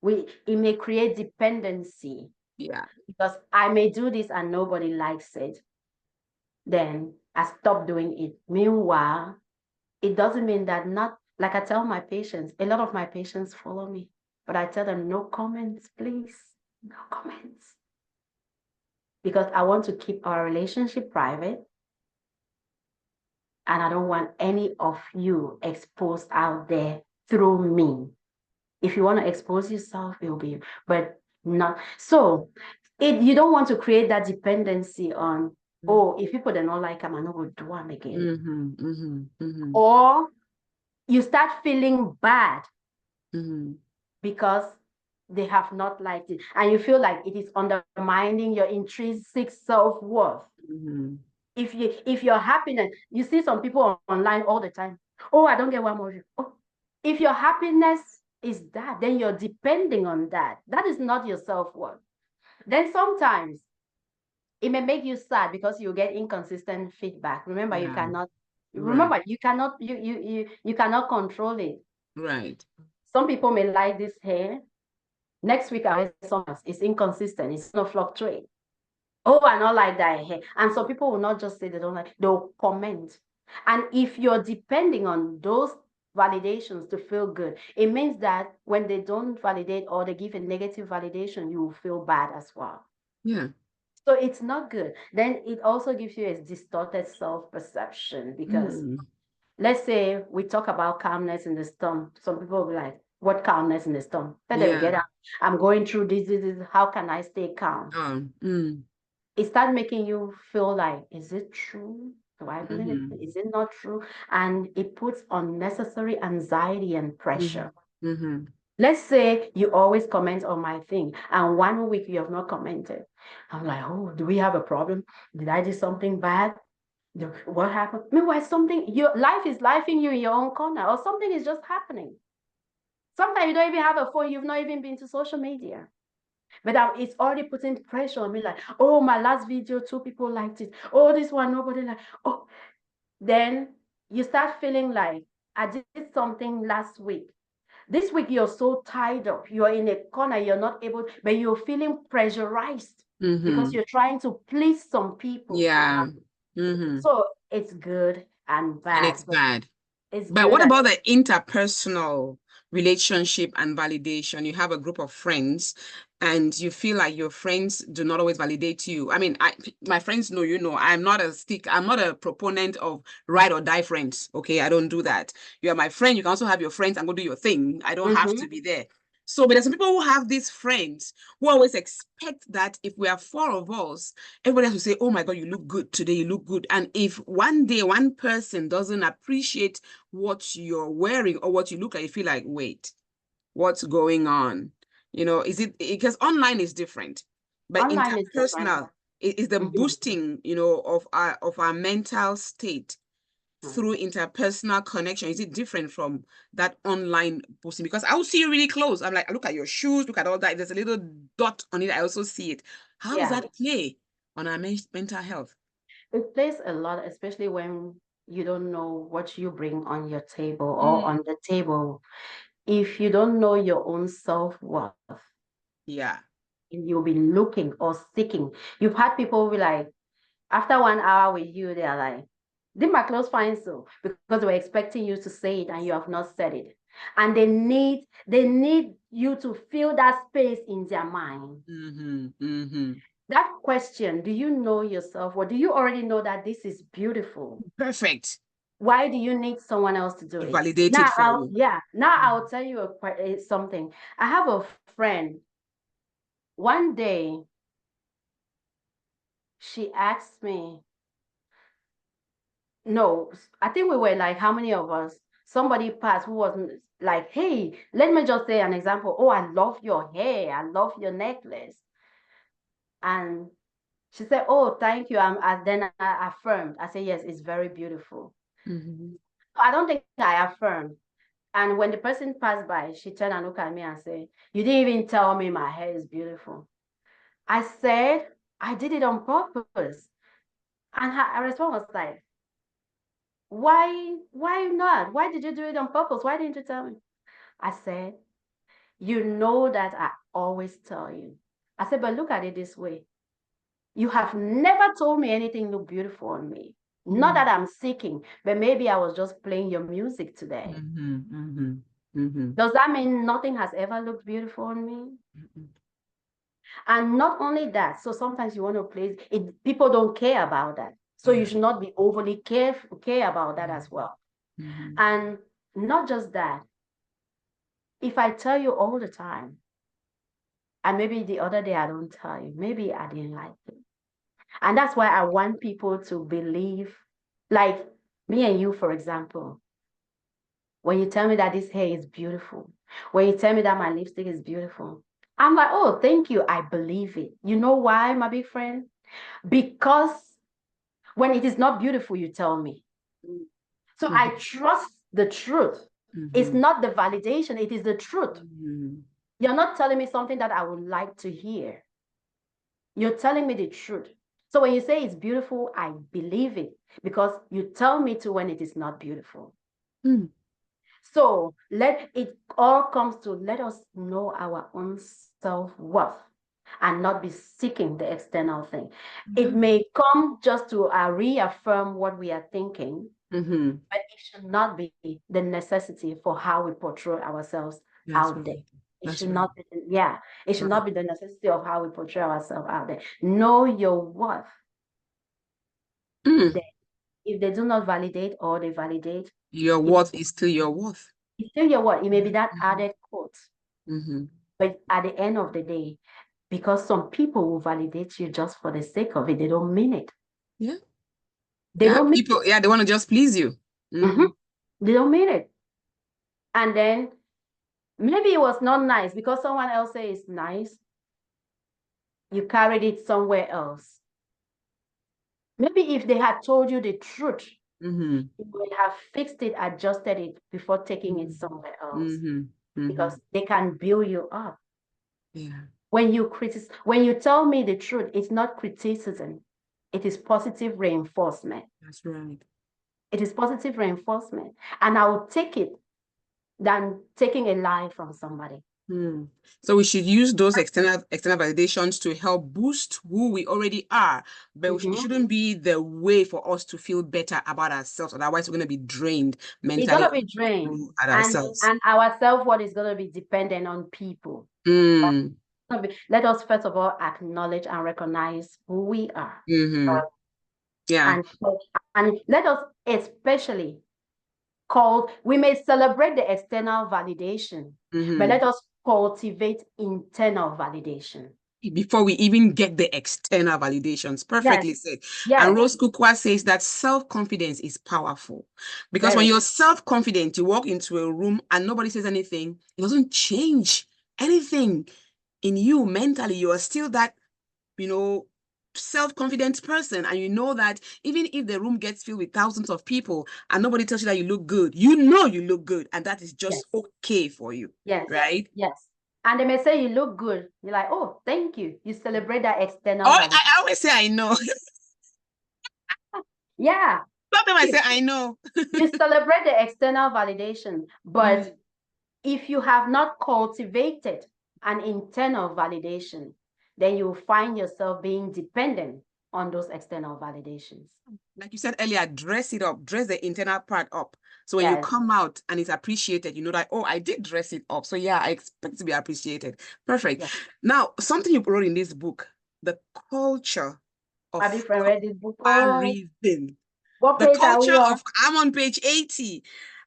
It may create dependency. Yeah. Because I may do this and nobody likes it. Then I stop doing it. Meanwhile, it doesn't mean that not, like I tell my patients, a lot of my patients follow me, but I tell them no comments, please, no comments. Because I want to keep our relationship private and I don't want any of you exposed out there through me. If you want to expose yourself, it will be, but not. So you don't want to create that dependency on, oh, if people don't like them, I'm not going to do them again. Or you start feeling bad because they have not liked it. And you feel like it is undermining your intrinsic self-worth. If your happiness, you see some people online all the time. Oh, I don't get one more view. Oh, if your happiness is that, then you're depending on that. That is not your self-worth. Then sometimes it may make you sad because you get inconsistent feedback. Remember, you cannot control it. Right. Some people may like this hair. Next week, I wear something else. It's inconsistent. It's not fluctuate. Oh, I don't like that hair. And some people will not just say they don't like, they'll comment. And if you're depending on those validations to feel good, it means that when they don't validate or they give a negative validation, you will feel bad as well. Yeah. So it's not good. Then it also gives you a distorted self-perception because let's say we talk about calmness in the storm. Some people will be like, what calmness in the storm? Then they will get out. I'm going through this. How can I stay calm? It starts making you feel like, is it true? Do I believe it? Is it not true? And it puts unnecessary anxiety and pressure. Let's say you always comment on my thing, and 1 week you have not commented. I'm like, oh, do we have a problem? Did I do something bad? What happened? Meanwhile, your life is lifing you in your own corner, or something is just happening. Sometimes you don't even have a phone, you've not even been to social media. But it's already putting pressure on me, like, oh, my last video, 2 people liked it. Oh, this one, nobody liked. Oh, then you start feeling like, I did something last week. This week, you're so tied up. You're in a corner, you're not able, but you're feeling pressurized because you're trying to please some people. Yeah. So it's good and bad. And it's bad. It's But good. what about the interpersonal relationship and validation? You have a group of friends and you feel like your friends do not always validate you. I mean, my friends know, I'm not a proponent of ride or die friends. Okay, I don't do that. You are my friend. You can also have your friends and go do your thing. I don't have to be there. So, but there's some people who have these friends who always expect that if we are 4 of us, everybody has to say, oh my God, you look good today, you look good. And if one day one person doesn't appreciate what you're wearing or what you look like, you feel like, wait, what's going on? Is it because online is different, but Online is different. interpersonal is the boosting, of our mental state through interpersonal connection. Is it different from that online boosting? Because I will see you really close. I'm like, I look at your shoes, look at all that. There's a little dot on it. I also see it. How does that play on our mental health? It plays a lot, especially when you don't know what you bring on your table or on the table. If you don't know your own self-worth, you'll be looking or seeking. You've had people be like, after 1 hour with you, they are like, did my clothes fine so? Because they were expecting you to say it and you have not said it. And they need you to fill that space in their mind. that question, do you know yourself, or do you already know that this is beautiful? Perfect. Why do you need someone else to do To it? validate it Now, for you. now I'll tell you something. I have a friend. One day, she asked me, no, I think we were like, how many of us? Somebody passed who wasn't like, hey, let me just say an example. Oh, I love your hair. I love your necklace. And she said, oh, thank you. Then I affirmed. I said, yes, it's very beautiful. Mm-hmm. I don't think I affirmed. And when the person passed by, she turned and looked at me and said, you didn't even tell me my hair is beautiful. I said, I did it on purpose. And her response was like, why not? Why did you do it on purpose? Why didn't you tell me? I said, you know that I always tell you. I said, but look at it this way. You have never told me anything looked beautiful on me. Not that I'm seeking, but maybe I was just playing your music today. Mm-hmm. Mm-hmm. Mm-hmm. Does that mean nothing has ever looked beautiful on me? Mm-hmm. And not only that, so sometimes you want to play it, people don't care about that. So Yeah. you should not be overly care about that as well. Mm-hmm. And not just that, if I tell you all the time, and maybe the other day I don't tell you, maybe I didn't like it. And that's why I want people to believe, like me and you, for example, when you tell me that this hair is beautiful, when you tell me that my lipstick is beautiful, I'm like, oh, thank you. I believe it. You know why, my big friend? Because when it is not beautiful, you tell me. So I Mm-hmm. trust the truth. It's Mm-hmm. not the validation, it is the truth. Mm-hmm. You're not telling me something that I would like to hear. You're telling me the truth. So when you say it's beautiful, I believe it because you tell me to when it is not beautiful. Mm. So let it all comes to let us know our own self-worth and not be seeking the external thing. It Yeah. may come just to reaffirm what we are thinking, Mm-hmm. but it should not be the necessity for how we portray ourselves That's out right. there. It That's should right. not be, yeah, it should Right. not be the necessity of how we portray ourselves out there. Know your worth. Mm. Then if they do not validate or they validate, Your it, worth is still your worth. it's still your worth. It may be that Mm-hmm. added quote, Mm-hmm. but at the end of the day, because some people will validate you just for the sake of it, they don't mean it. Yeah. They Yeah. don't mean People, yeah, they want to just please you. it. Mm-hmm. They don't mean it. And then maybe it was not nice because someone else says it's nice. You carried it somewhere else. Maybe if they had told you the truth, Mm-hmm. you would have fixed it, adjusted it before taking it somewhere else Mm-hmm. Mm-hmm. because they can build you up. Yeah. When you tell me the truth, it's not criticism, it is positive reinforcement. That's right. It is positive reinforcement. And I will take it than taking a lie from somebody. Hmm. So we should use those external validations to help boost who we already are, but it Mhm. shouldn't be the way for us to feel better about ourselves. Otherwise, we're going to be drained It's mentally gonna be drained, at ourselves. and our self-worth is gonna be dependent on people. Mm. Let us first of all acknowledge and recognize who we are. Mm-hmm. Yeah. And, and let us especially we may celebrate the external validation, but Mm-hmm. let us cultivate internal validation. Before we even get the external validations. Yes, Perfectly said. And yes, Rose Kukwa says that self-confidence is powerful because when very. you're self-confident, you walk into a room and nobody says anything, it doesn't change anything in you mentally. You are still that, you know, self-confident person, and you know that even if the room gets filled with thousands of people and nobody tells you that you look good, you know you look good, and that is Yes, just okay for you, yes, right? yes. And they may say you look good. You're like, oh, thank you. You celebrate that external Oh, validation. I always say I know. Yeah, Sometimes I say I know. you celebrate the external validation, but Mm. if you have not cultivated an internal validation, then you will find yourself being dependent on those external validations. Like you said earlier, dress it up, dress the internal part up. So when you Yes, come out and it's appreciated, you know that, oh, I did dress it up. So yeah, I expect to be appreciated. Perfect. yes. Now, something you wrote in this book the culture of My big friend read this book. Oh, comparison. what The page are we culture on? of, I'm on page 80.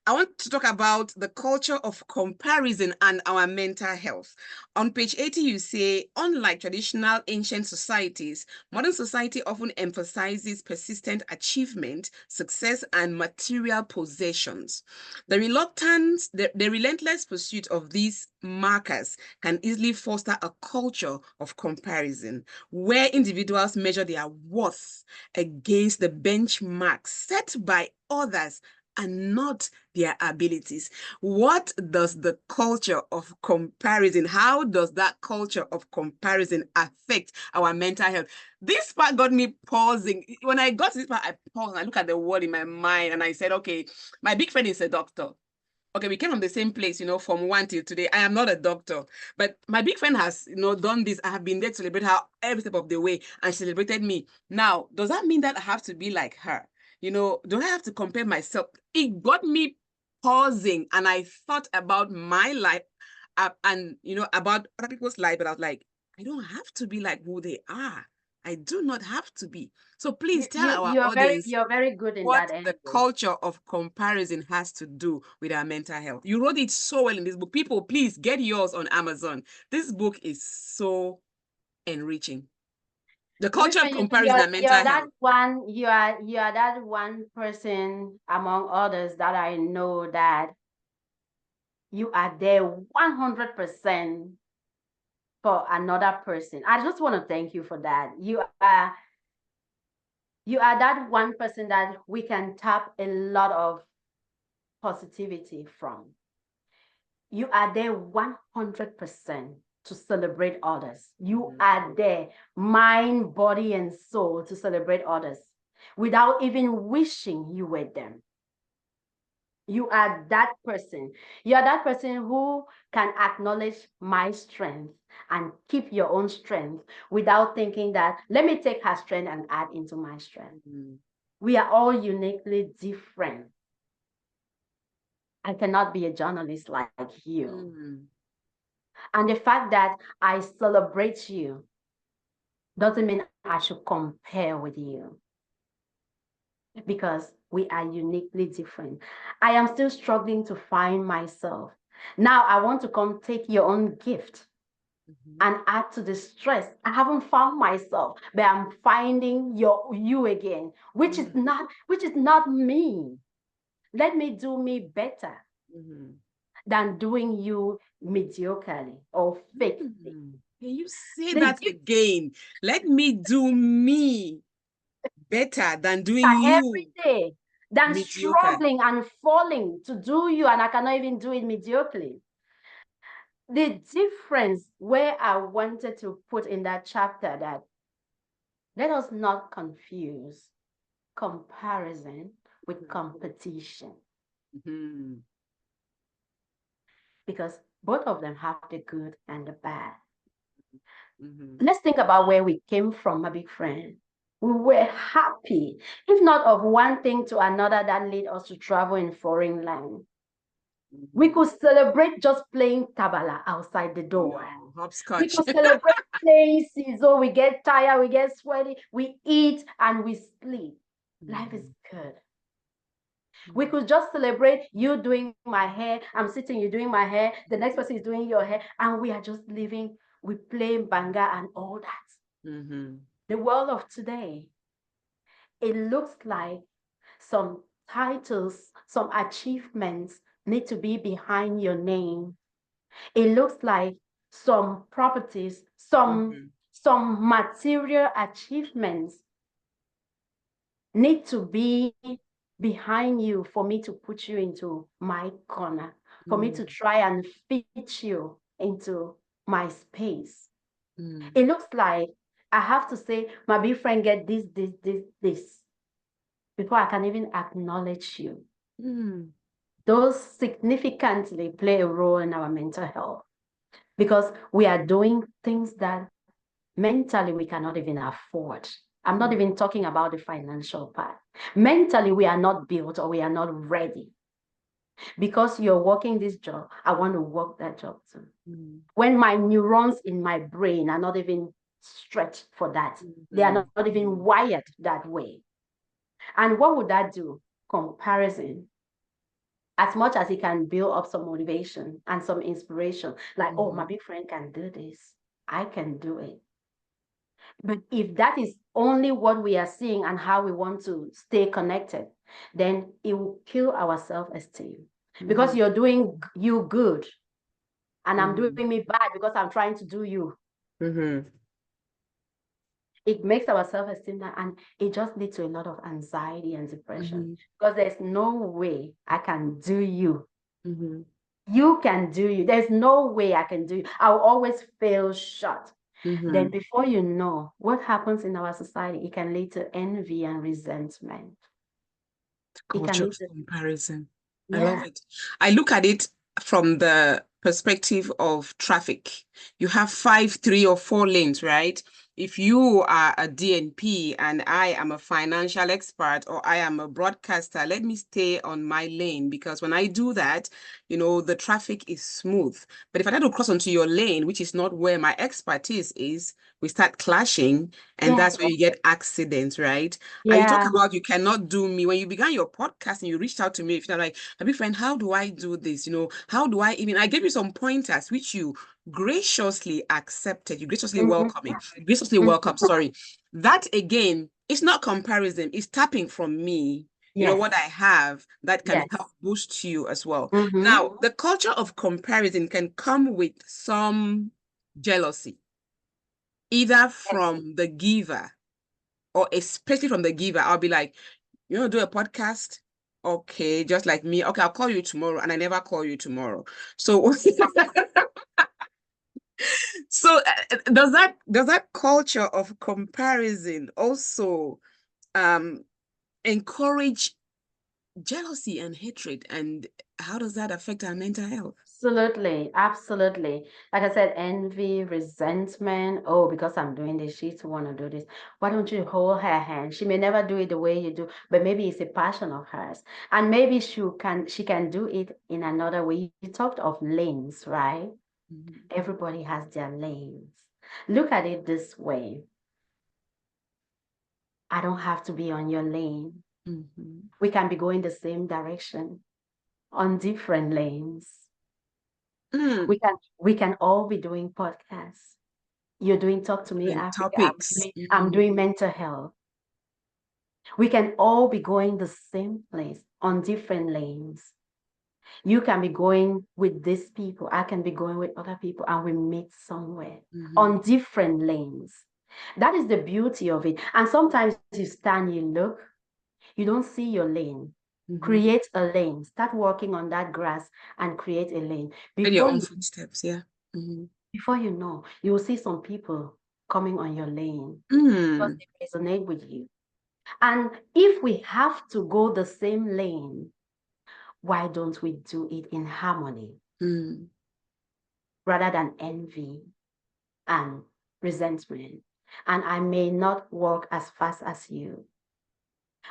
I want to talk about the culture of comparison and our mental health. On page 80, you say, unlike traditional ancient societies, modern society often emphasizes persistent achievement, success, and material possessions. The relentless pursuit of these markers can easily foster a culture of comparison where individuals measure their worth against the benchmarks set by others and not their abilities. What does the culture of comparison, how does that culture of comparison affect our mental health? This part got me pausing. When I got to this part, I paused and I looked at the word in my mind and I said, okay, my big friend is a doctor. Okay, we came from the same place, from one till today. I am not a doctor, but my big friend has, done this. I have been there to celebrate her every step of the way, and she celebrated me. Now, does that mean that I have to be like her? Do I have to compare myself? It got me pausing, and I thought about my life, and about other people's life, but I was like, I don't have to be like who they are. I do not have to be. So please tell our audience You're very good in what that the anyway. culture of comparison has to do with our mental health. You wrote it so well in this book. People, please get yours on Amazon. This book is so enriching. The culture of comparison and mental You're that health. one, you are that one person among others that I know that you are there 100% for another person. I just want to thank you for that. You are that one person that we can tap a lot of positivity from. You are there 100% to celebrate others. You are there, mind, body, and soul, to celebrate others without even wishing you were them. You are that person. You are that person who can acknowledge my strength and keep your own strength without thinking that, let me take her strength and add into my strength. We are all uniquely different. I cannot be a journalist like you. And the fact that I celebrate you doesn't mean I should compare with you, because we are uniquely different. I am still struggling to find myself. Now I want to come take your own gift and add to the stress. I haven't found myself, but I'm finding you again, which is not me. Let me do me better than doing you mediocrely or fakely. Can you say that again? Let me do me better than doing you Every day, than mediocre. struggling and falling to do you, and I cannot even do it mediocrely. The difference where I wanted to put in that chapter, that let us not confuse comparison with competition, because both of them have the good and the bad. Let's think about where we came from, my big friend. We were happy, if not of one thing to another that led us to travel in foreign land. We could celebrate just playing tabala outside the door. Hopscotch. We could celebrate playing scissors. We get tired, we get sweaty, we eat and we sleep. Life is good. We could just celebrate you doing my hair, I'm sitting, you doing my hair, the next person is doing your hair, and we are just living, we play banga and all that. The world of today, it looks like some titles, some achievements need to be behind your name. It looks like some properties, some material achievements need to be behind you for me to put you into my corner, for me to try and fit you into my space. It looks like I have to say, my big friend, get this before I can even acknowledge you. Those significantly play a role in our mental health, because we are doing things that mentally we cannot even afford. I'm not even talking about the financial part. Mentally, we are not built, or we are not ready. Because you're working this job, I want to work that job too. When my neurons in my brain are not even stretch for that. They are not even wired that way. And what would that do? Comparison. As much as it can build up some motivation and some inspiration, like, oh, my big friend can do this, I can do it. But if that is only what we are seeing and how we want to stay connected, then it will kill our self-esteem. Because you're doing you good, and I'm doing me bad because I'm trying to do you. It makes our self-esteem down, and it just leads to a lot of anxiety and depression, because there's no way I can do you. You can do you. There's no way I can do you. I'll always fail short. Then before you know what happens in our society, it can lead to envy and resentment. Culture of comparison. I love it. I look at it from the perspective of traffic. You have 5, 3, or 4 lanes, right? If you are a DNP and I am a financial expert, or I am a broadcaster, let me stay on my lane, because when I do that, the traffic is smooth. But if I try to cross onto your lane, which is not where my expertise is, we start clashing, and that's where you get accidents, right? And you talk about you cannot do me. When you began your podcast and you reached out to me, if you're like, my big friend, how do I do this? How do I I gave you some pointers, which you graciously accepted. You graciously welcome. Sorry. That again, it's not comparison. It's tapping from me. What I have that can help boost you as well. Now, the culture of comparison can come with some jealousy, either from the giver, or especially from the giver. I'll be like, you want to do a podcast? Okay, just like me. Okay, I'll call you tomorrow, and I never call you tomorrow. So, so does that culture of comparison also encourage jealousy and hatred? And how does that affect our mental health? Absolutely, absolutely. Like I said, envy, resentment. Oh, because I'm doing this, she's want to do this. Why don't you hold her hand? She may never do it the way you do, but maybe it's a passion of hers, and maybe she can do it in another way. You talked of lanes, right? Everybody has their lanes. Look at it this way. I don't have to be on your lane. We can be going the same direction on different lanes. We can all be doing podcasts. You're doing Talk to Me Africa. Topics. I'm doing mental health. We can all be going the same place on different lanes. You can be going with these people. I can be going with other people, and we meet somewhere on different lanes. That is the beauty of it. And sometimes you stand, you look, you don't see your lane. Create a lane. Start walking on that grass and create a lane. Your own footsteps, Before you know, you will see some people coming on your lane because they resonate with you. And if we have to go the same lane, why don't we do it in harmony rather than envy and resentment? And I may not walk as fast as you.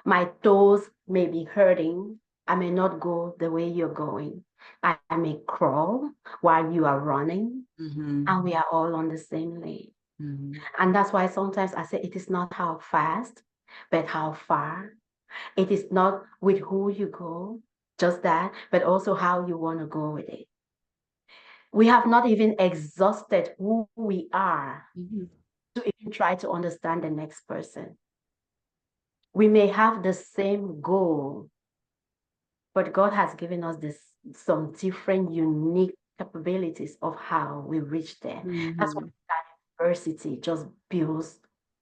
My toes may be hurting. I may not go the way you're going. I may crawl while you are running, and we are all on the same lane. And that's why sometimes I say it is not how fast, but how far. It is not with who you go, just that, but also how you want to go with it. We have not even exhausted who we are to even try to understand the next person. We may have the same goal, but God has given us some different, unique capabilities of how we reach there. That's why diversity just builds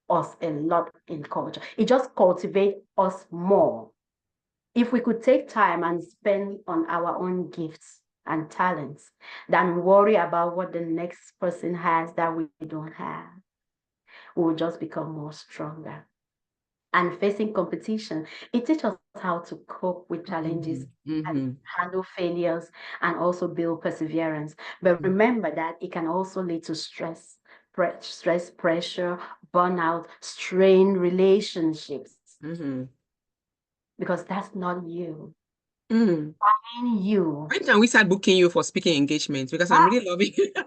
us a lot in culture. It just cultivates us more. If we could take time and spend on our own gifts and talents than worry about what the next person has that we don't have, we will just become more stronger. And facing competition, it teaches us how to cope with challenges and handle failures and also build perseverance. But remember that it can also lead to stress, pressure, burnout, strained relationships. Because that's not you. Find you. When can we start booking you for speaking engagements? Because I'm really loving it.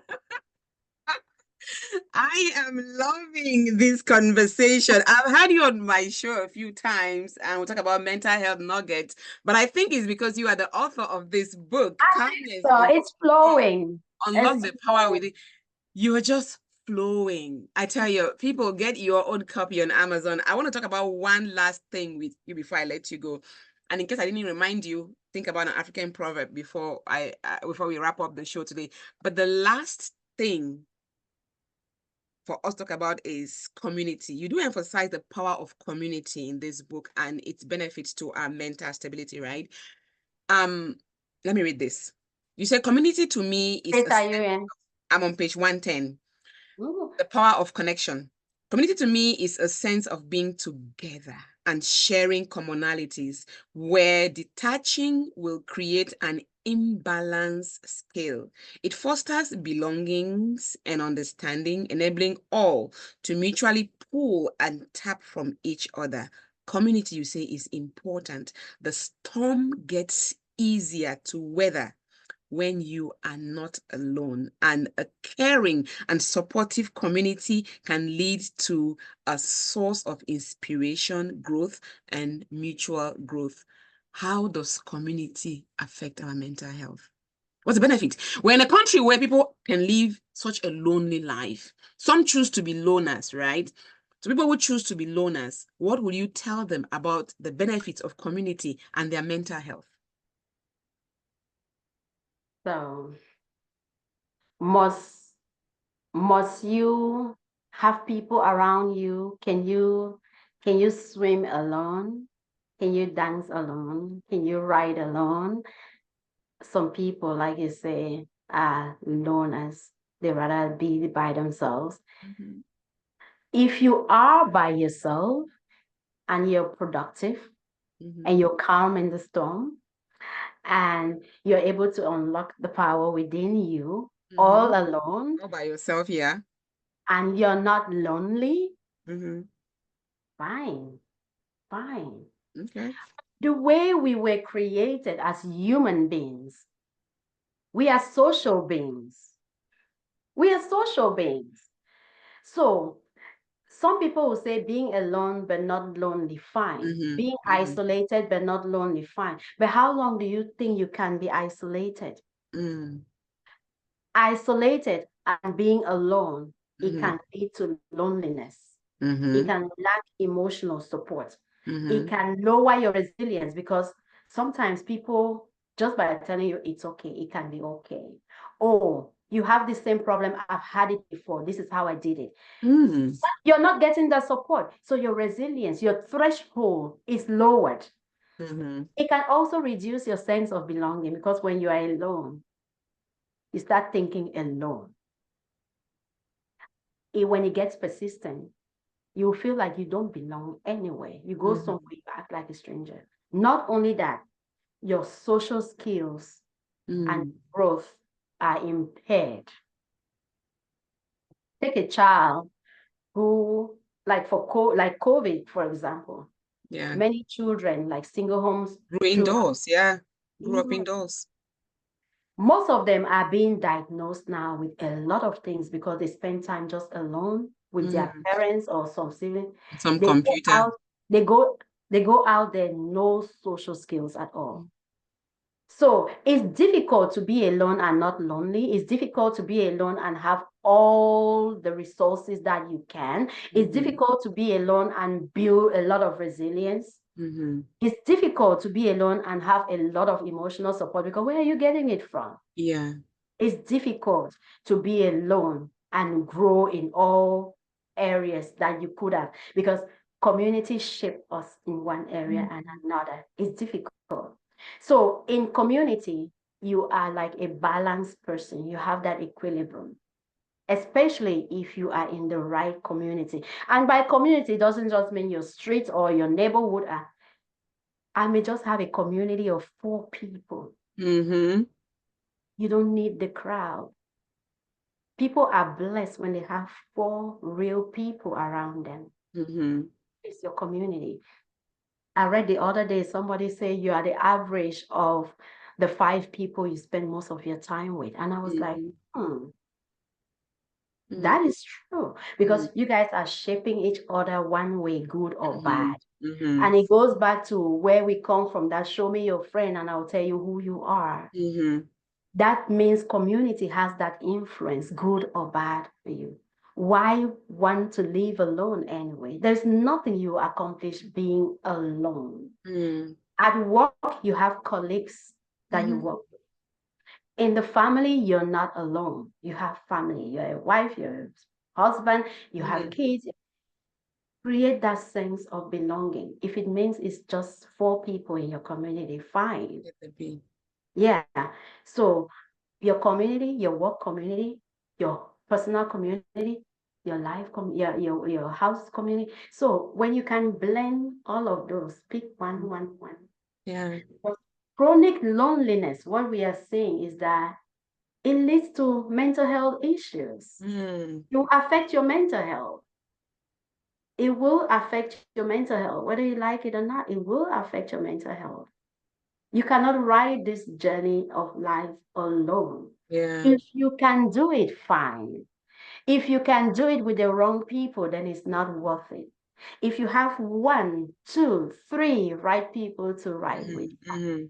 I am loving this conversation. I've had you on my show a few times and we talk about mental health nuggets, but I think it's because you are the author of this book, Calmness, So it's flowing. Unlock It's the Power Within. You are just flowing. I tell you, people, get your own copy on Amazon. I want to talk about one last thing with you before I let you go. And in case I didn't remind you, think about an African proverb before before we wrap up the show today. But the last thing for us to talk about is community. You do emphasize the power of community in this book and its benefits to our mental stability, right? Um, let me read this. You say community to me is Are you in? I'm on page 110. Ooh. The power of connection. Community to me is a sense of being together and sharing commonalities where detaching will create an imbalance scale. It fosters belongings and understanding, enabling all to mutually pull and tap from each other. Community, you say, is important. The storm gets easier to weather when you are not alone. And a caring and supportive community can lead to a source of inspiration, growth, and mutual growth. How does community affect our mental health? What's the benefit? We're in a country where people can live such a lonely life. Some choose to be loners, right? So people who choose to be loners, what will you tell them about the benefits of community and their mental health? So must you have people around you? Can you swim alone? Can you dance alone? Can you ride alone? Some people, like you say, are loners. They rather be by themselves. Mm-hmm. If you are by yourself and you're productive Mm-hmm. and you're calm in the storm and you're able to unlock the power within you all alone All by yourself, yeah. and you're not lonely, Mm-hmm. fine, fine. Okay. The way we were created as human beings, we are social beings. We are social beings. So some people will say being alone but not lonely, fine. Mm-hmm. Being Mm-hmm. isolated but not lonely, fine. But how long do you think you can be isolated? Mm. Isolated and being alone, it Mm-hmm. can lead to loneliness. It Mm-hmm. can lack emotional support. It Mm-hmm. can lower your resilience because sometimes people, just by telling you it's okay, it can be okay. Oh, you have the same problem. I've had it before. This is how I did it. Mm-hmm. You're not getting the support. So your resilience, your threshold is lowered. Mm-hmm. It can also reduce your sense of belonging because when you are alone, you start thinking alone. When it gets persistent, you feel like you don't belong anywhere. You go somewhere, you act like a stranger. Not only that, your social skills and Mm. growth are impaired. Take a child who, like like COVID, for example, Yeah. many children, like single homes, Grew children, indoors, yeah. Grew up indoors. most of them are being diagnosed now with a lot of things because they spend time just alone with their Mm-hmm. parents or some siblings. Some They go computer. out, they go, they go out there, no social skills at all. So it's difficult to be alone and not lonely. It's difficult to be alone and have all the resources that you can. It's difficult to be alone and build a lot of resilience. Mm-hmm. It's difficult to be alone and have a lot of emotional support because where are you getting it from? Yeah. It's difficult to be alone and grow in all areas that you could have because community shape us in one area and another. It's difficult. So in community, you are like a balanced person. You have that equilibrium, especially if you are in the right community. And by community, it doesn't just mean your street or your neighborhood. I may just have a community of 4 people. Mm-hmm. You don't need the crowd. People are blessed when they have 4 real people around them. Mm-hmm. It's your community. I read the other day, somebody say you are the average of the 5 people you spend most of your time with. And I was like, Mm-hmm. That is true because Mm, you guys are shaping each other one way, good or bad. mm-hmm, And it goes back to where we come from, that show me your friend and I'll tell you who you are. mm-hmm. That means community has that influence, good or bad for you. Why want to live alone anyway? There's nothing you accomplish being alone. Mm, At work, you have colleagues that you mm-hmm, work with. In the family, you're not alone. You have family. You're a wife, you're a husband, you have mm-hmm. kids. Create that sense of belonging. If it means it's just 4 people in your community, fine. Let it be. Yeah. So your community, your work community, your personal community, your your house community. So when you can blend all of those, pick one. Yeah. But chronic loneliness, what we are saying is that it leads to mental health issues. Mm, It will affect your mental health. It will affect your mental health, whether you like it or not. It will affect your mental health. You cannot ride this journey of life alone. yeah. If you can do it, fine. If you can do it with the wrong people, then it's not worth it. If you have 1, 2, 3 right people to ride with, Mm-hmm.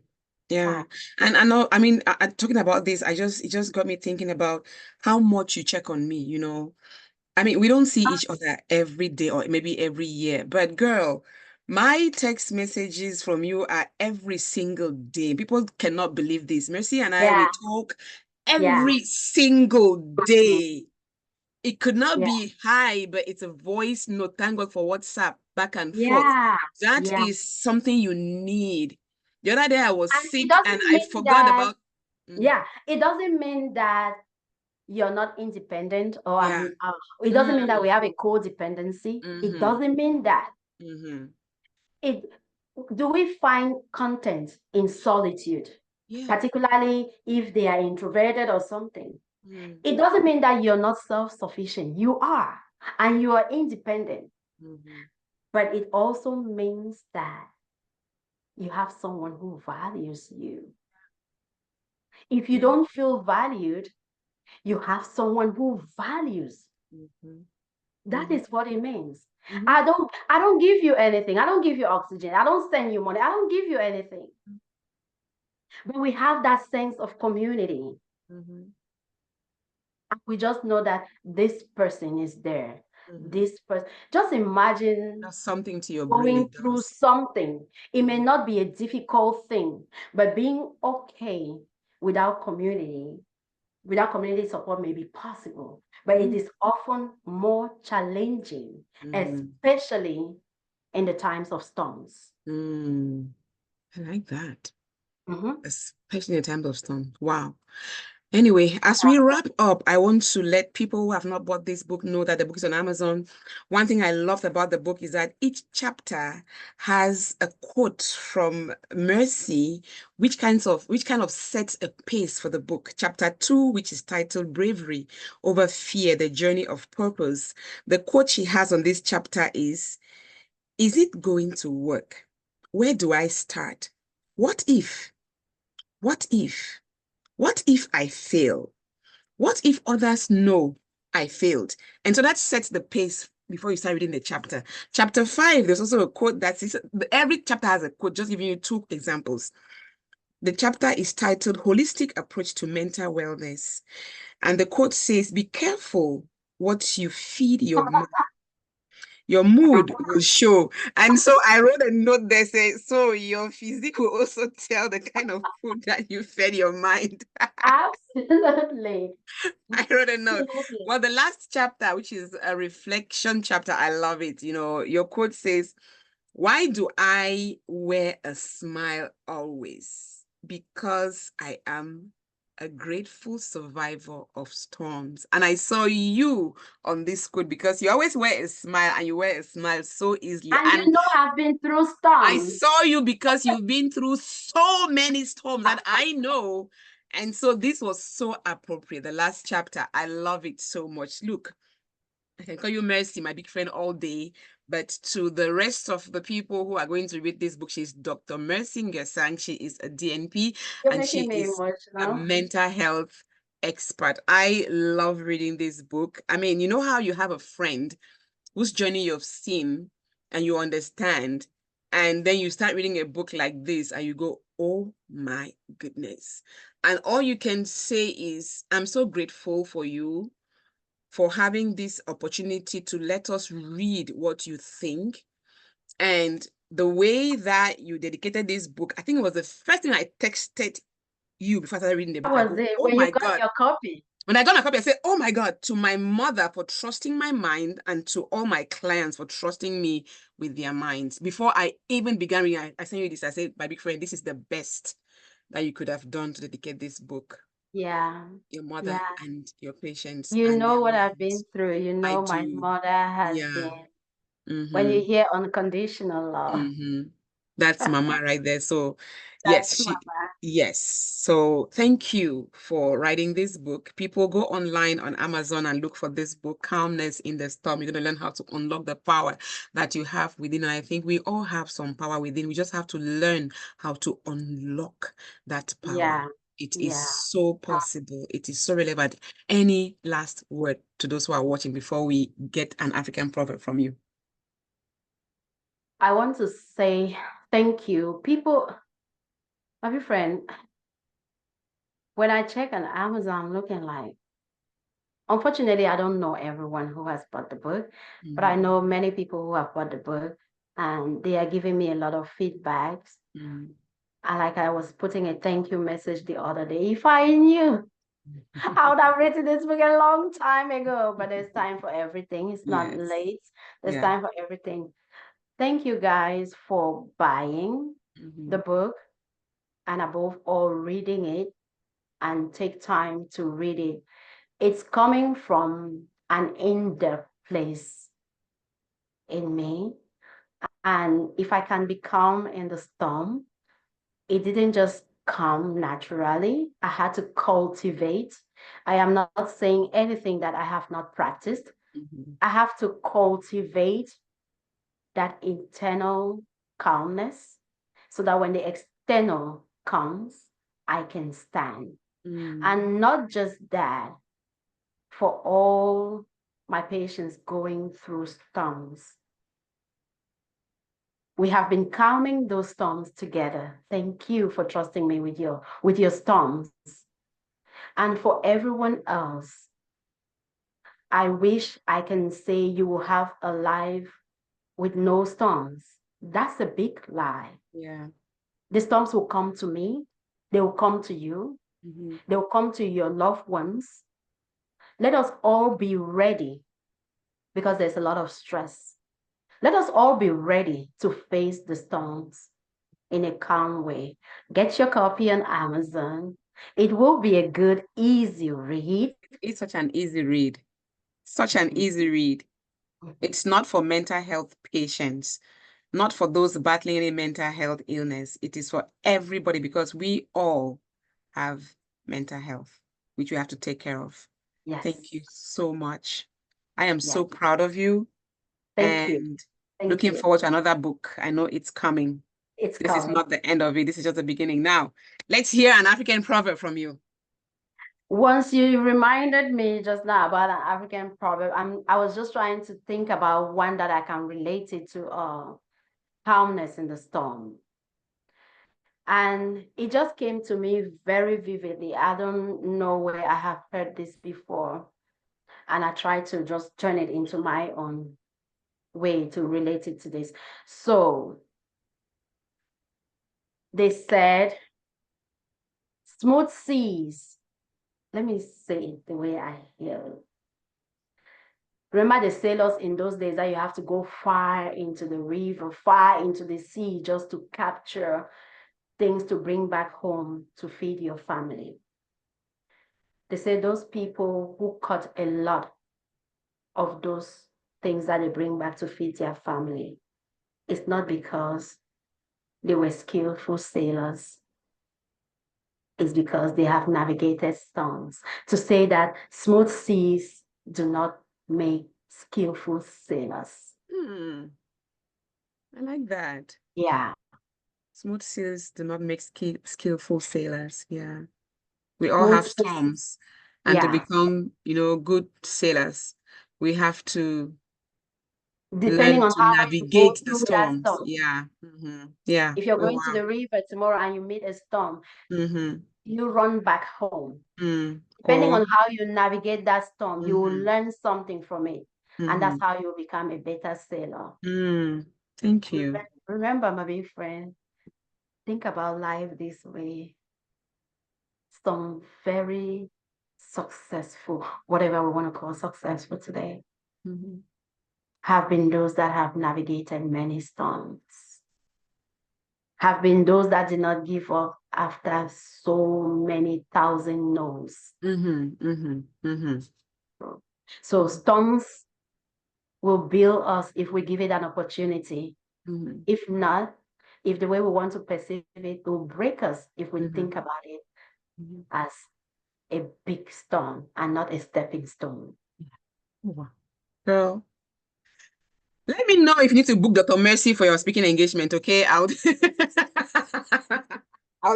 Yeah. fine. And I know, I mean, talking about this, it just got me thinking about how much you check on me, you know. I mean, we don't see each other every day or maybe every year, but girl, my text messages from you are every single day. People cannot believe this. Mercy and I, we Yeah, talk yeah, every single mhm, day. It could not yeah, be high, but it's a voice note. Thank God for WhatsApp, back and forth. yeah, That yeah. is something you need. The other day I was And it sick and doesn't I mean forgot that, about. Mm, yeah, it doesn't mean that you're not independent or yeah. it doesn't mean that Mm, we have a codependency. It mm-hmm, doesn't mean that. mm-hmm. It Do we find content in solitude, Yeah. particularly if they are introverted or something? Mm, It doesn't mean that you're not self-sufficient. You are, and you are independent. mm-hmm. But it also means that you have someone who values you. If you Yeah. don't feel valued, you have someone who values. Mm-hmm, That mm-hmm, is what it means. mm-hmm. I don't give you anything. I don't give you oxygen. I don't send you money. I don't give you anything. But we have that sense of community. Mm-hmm, We just know that this person is there. mm-hmm. This person, just imagine That's something to your brain, going it through does. something. It may Mm, not be a difficult thing, but being okay without community, without community support may be possible, but it mm, is often more challenging, mm, especially in the times of storms. mm. I like that, Mhm. especially in times of storm. Wow. Anyway, as we wrap up, I want to let people who have not bought this book know that the book is on Amazon. One thing I loved about the book is that each chapter has a quote from Mercy, which kind of sets a pace for the book. Chapter 2, which is titled Bravery Over Fear, the Journey of Purpose. The quote she has on this chapter is it going to work? Where do I start? What if? What if? What if I fail? What if others know I failed? And so that sets the pace before you start reading the chapter. Chapter 5, there's also a quote that says, every chapter has a quote, just giving you 2 examples. The chapter is titled Holistic Approach to Mental Wellness. And the quote says, be careful what you feed your mood will show. And so I wrote a note there saying, so your physique will also tell the kind of food that you fed your mind. Absolutely. I wrote a note. Absolutely. Well, the last chapter, which is a reflection chapter, I love it. You know, your quote says, why do I wear a smile always? Because I am a grateful survivor of storms. And I saw you on this quote because you always wear a smile and you wear a smile so easily. And And you know, I've been through I storms. saw you because you've been through so many storms that I know. And so this was so appropriate. The last chapter, I love it so much. Look, I can call you Mercy, my big friend, all day. But to the rest of the people who are going to read this book, she's Dr. Mercy Ngeusang. She is a DNP You're and she making me is a emotional. mental health expert. I love reading this book. I mean, you know how you have a friend whose journey you've seen and you understand, and then you start reading a book like this and you go, oh my goodness. And all you can say is, I'm so grateful for you for having this opportunity to let us read what you think. And the way that you dedicated this book, I think it was the first thing I texted you before I started reading the book. I was go, it oh when you my got God. your copy? When I got my copy, I said, oh my God, to my mother for trusting my mind and to all my clients for trusting me with their minds. Before I even began reading, I sent you this. I said, my big friend, this is the best that you could have done to dedicate this book. Yeah. Your mother Yeah. and your patients You and know their what I've been minds. through. You I know, my do. mother has Yeah. been, when you Mm-hmm. hear unconditional love, Mm-hmm. That's Mama right there. So that's yes, mama. yes. So thank you for writing this book. People go online on Amazon and look for this book, Calmness in the Storm. You're going to learn how to unlock the power that you have within. And I think we all have some power within. We just have to learn how to unlock that power. Yeah. It is Yeah. so possible. It is so relevant. Any last word to those who are watching before we get an African proverb from you? I want to say thank you. People, my friend, when I check on Amazon, I'm looking like, unfortunately, I don't know everyone who has bought the book, but I Mm-hmm. know many people who have bought the book and they are giving me a lot of feedbacks. Mm. And like I was putting a thank you message the other day. If I knew, I would have written this book a long time ago, but there's time for everything. It's not Yes. late. There's Yeah. time for everything. Thank you guys for buying the Mm-hmm. book and above all, reading it and take time to read it. It's coming from an in-depth place in me. And if I can be calm in the storm, it didn't just come naturally. I had to cultivate. I am not saying anything that I have not practiced. Mm-hmm. I have to cultivate that internal calmness so that when the external comes, I can stand. Mm. And not just that, for all my patients going through storms, we have been calming those storms together. Thank you for trusting me with your storms. And for everyone else, I wish I can say you will have a life with no storms. That's a big lie. Yeah. The storms will come to me, they will come to you, Mm-hmm. they will come to your loved ones. Let us all be ready because there's a lot of stress. Let us all be ready to face the storms in a calm way. Get your copy on Amazon. It will be a good, easy read. It's such an easy read. Such an easy read. It's not for mental health patients, not for those battling any mental health illness. It is for everybody because we all have mental health, which we have to take care of. Thank Yes, you so much. I am yes. so proud of you Thank you. and Thank looking you. forward to another book. I know it's coming. It's This is coming. not the end of it. This is just the beginning. Now, let's hear an African proverb from you. Once you reminded me just now about an African proverb, I was just trying to think about one that I can relate it to calmness in the storm. And it just came to me very vividly. I don't know where I have heard this before. And I tried to just turn it into my own way to relate it to this. So they said, smooth seas. Let me say it the way I hear it. Remember the sailors in those days that you have to go far into the river, far into the sea just to capture things to bring back home to feed your family. They say those people who caught a lot of those things that they bring back to feed their family, it's not because they were skillful sailors. It's because they have navigated storms. To say that smooth seas do not make skillful sailors. I like that. Yeah. Smooth sailors do not make skillful sailors. Yeah. We all Smooth have seas. storms. And to Yeah. become, good sailors, we have to Depending learn on to how you go navigate the through that storms. storm. Yeah. Yeah. If you're Oh, going to wow. the river tomorrow and you meet a storm, Mm-hmm. you run back home. Mm. Depending Or on how you navigate that storm, you will mm-hmm. learn something from it. And Mm-hmm. that's how you become a better sailor. Thank you. Remember, my big friend, think about life this way. Some very successful, whatever we want to call successful today, Mm-hmm. have been those that have navigated many storms, have been those that did not give up after so many thousand no's. Mm-hmm. Mm-hmm. Mm-hmm. So storms will build us if we give it an opportunity. Mm-hmm. If not, if the way we want to perceive it will break us if we Mm-hmm. think about it Mm-hmm. as a big stone and not a stepping stone. Oh, wow. Girl, let me know if you need to book Dr. Mercy for your speaking engagement, okay? I'll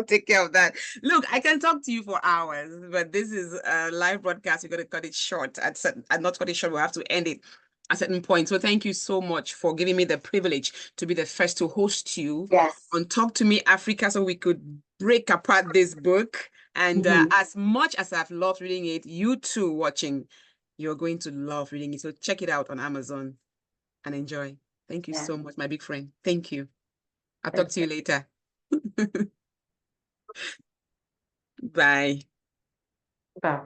take care of that. Look, I can talk to you for hours, but this is a live broadcast. We're going to cut it short. Not cut it short. We'll have to end it at a certain point. So thank you so much for giving me the privilege to be the first to host you Yes. on Talk to Me Africa, so we could break apart this book. And as much as I've loved reading it, you too watching, you're going to love reading it. So check it out on Amazon and enjoy. Thank you so much, my big friend. Thank you. I'll talk to you later. Bye. Bye.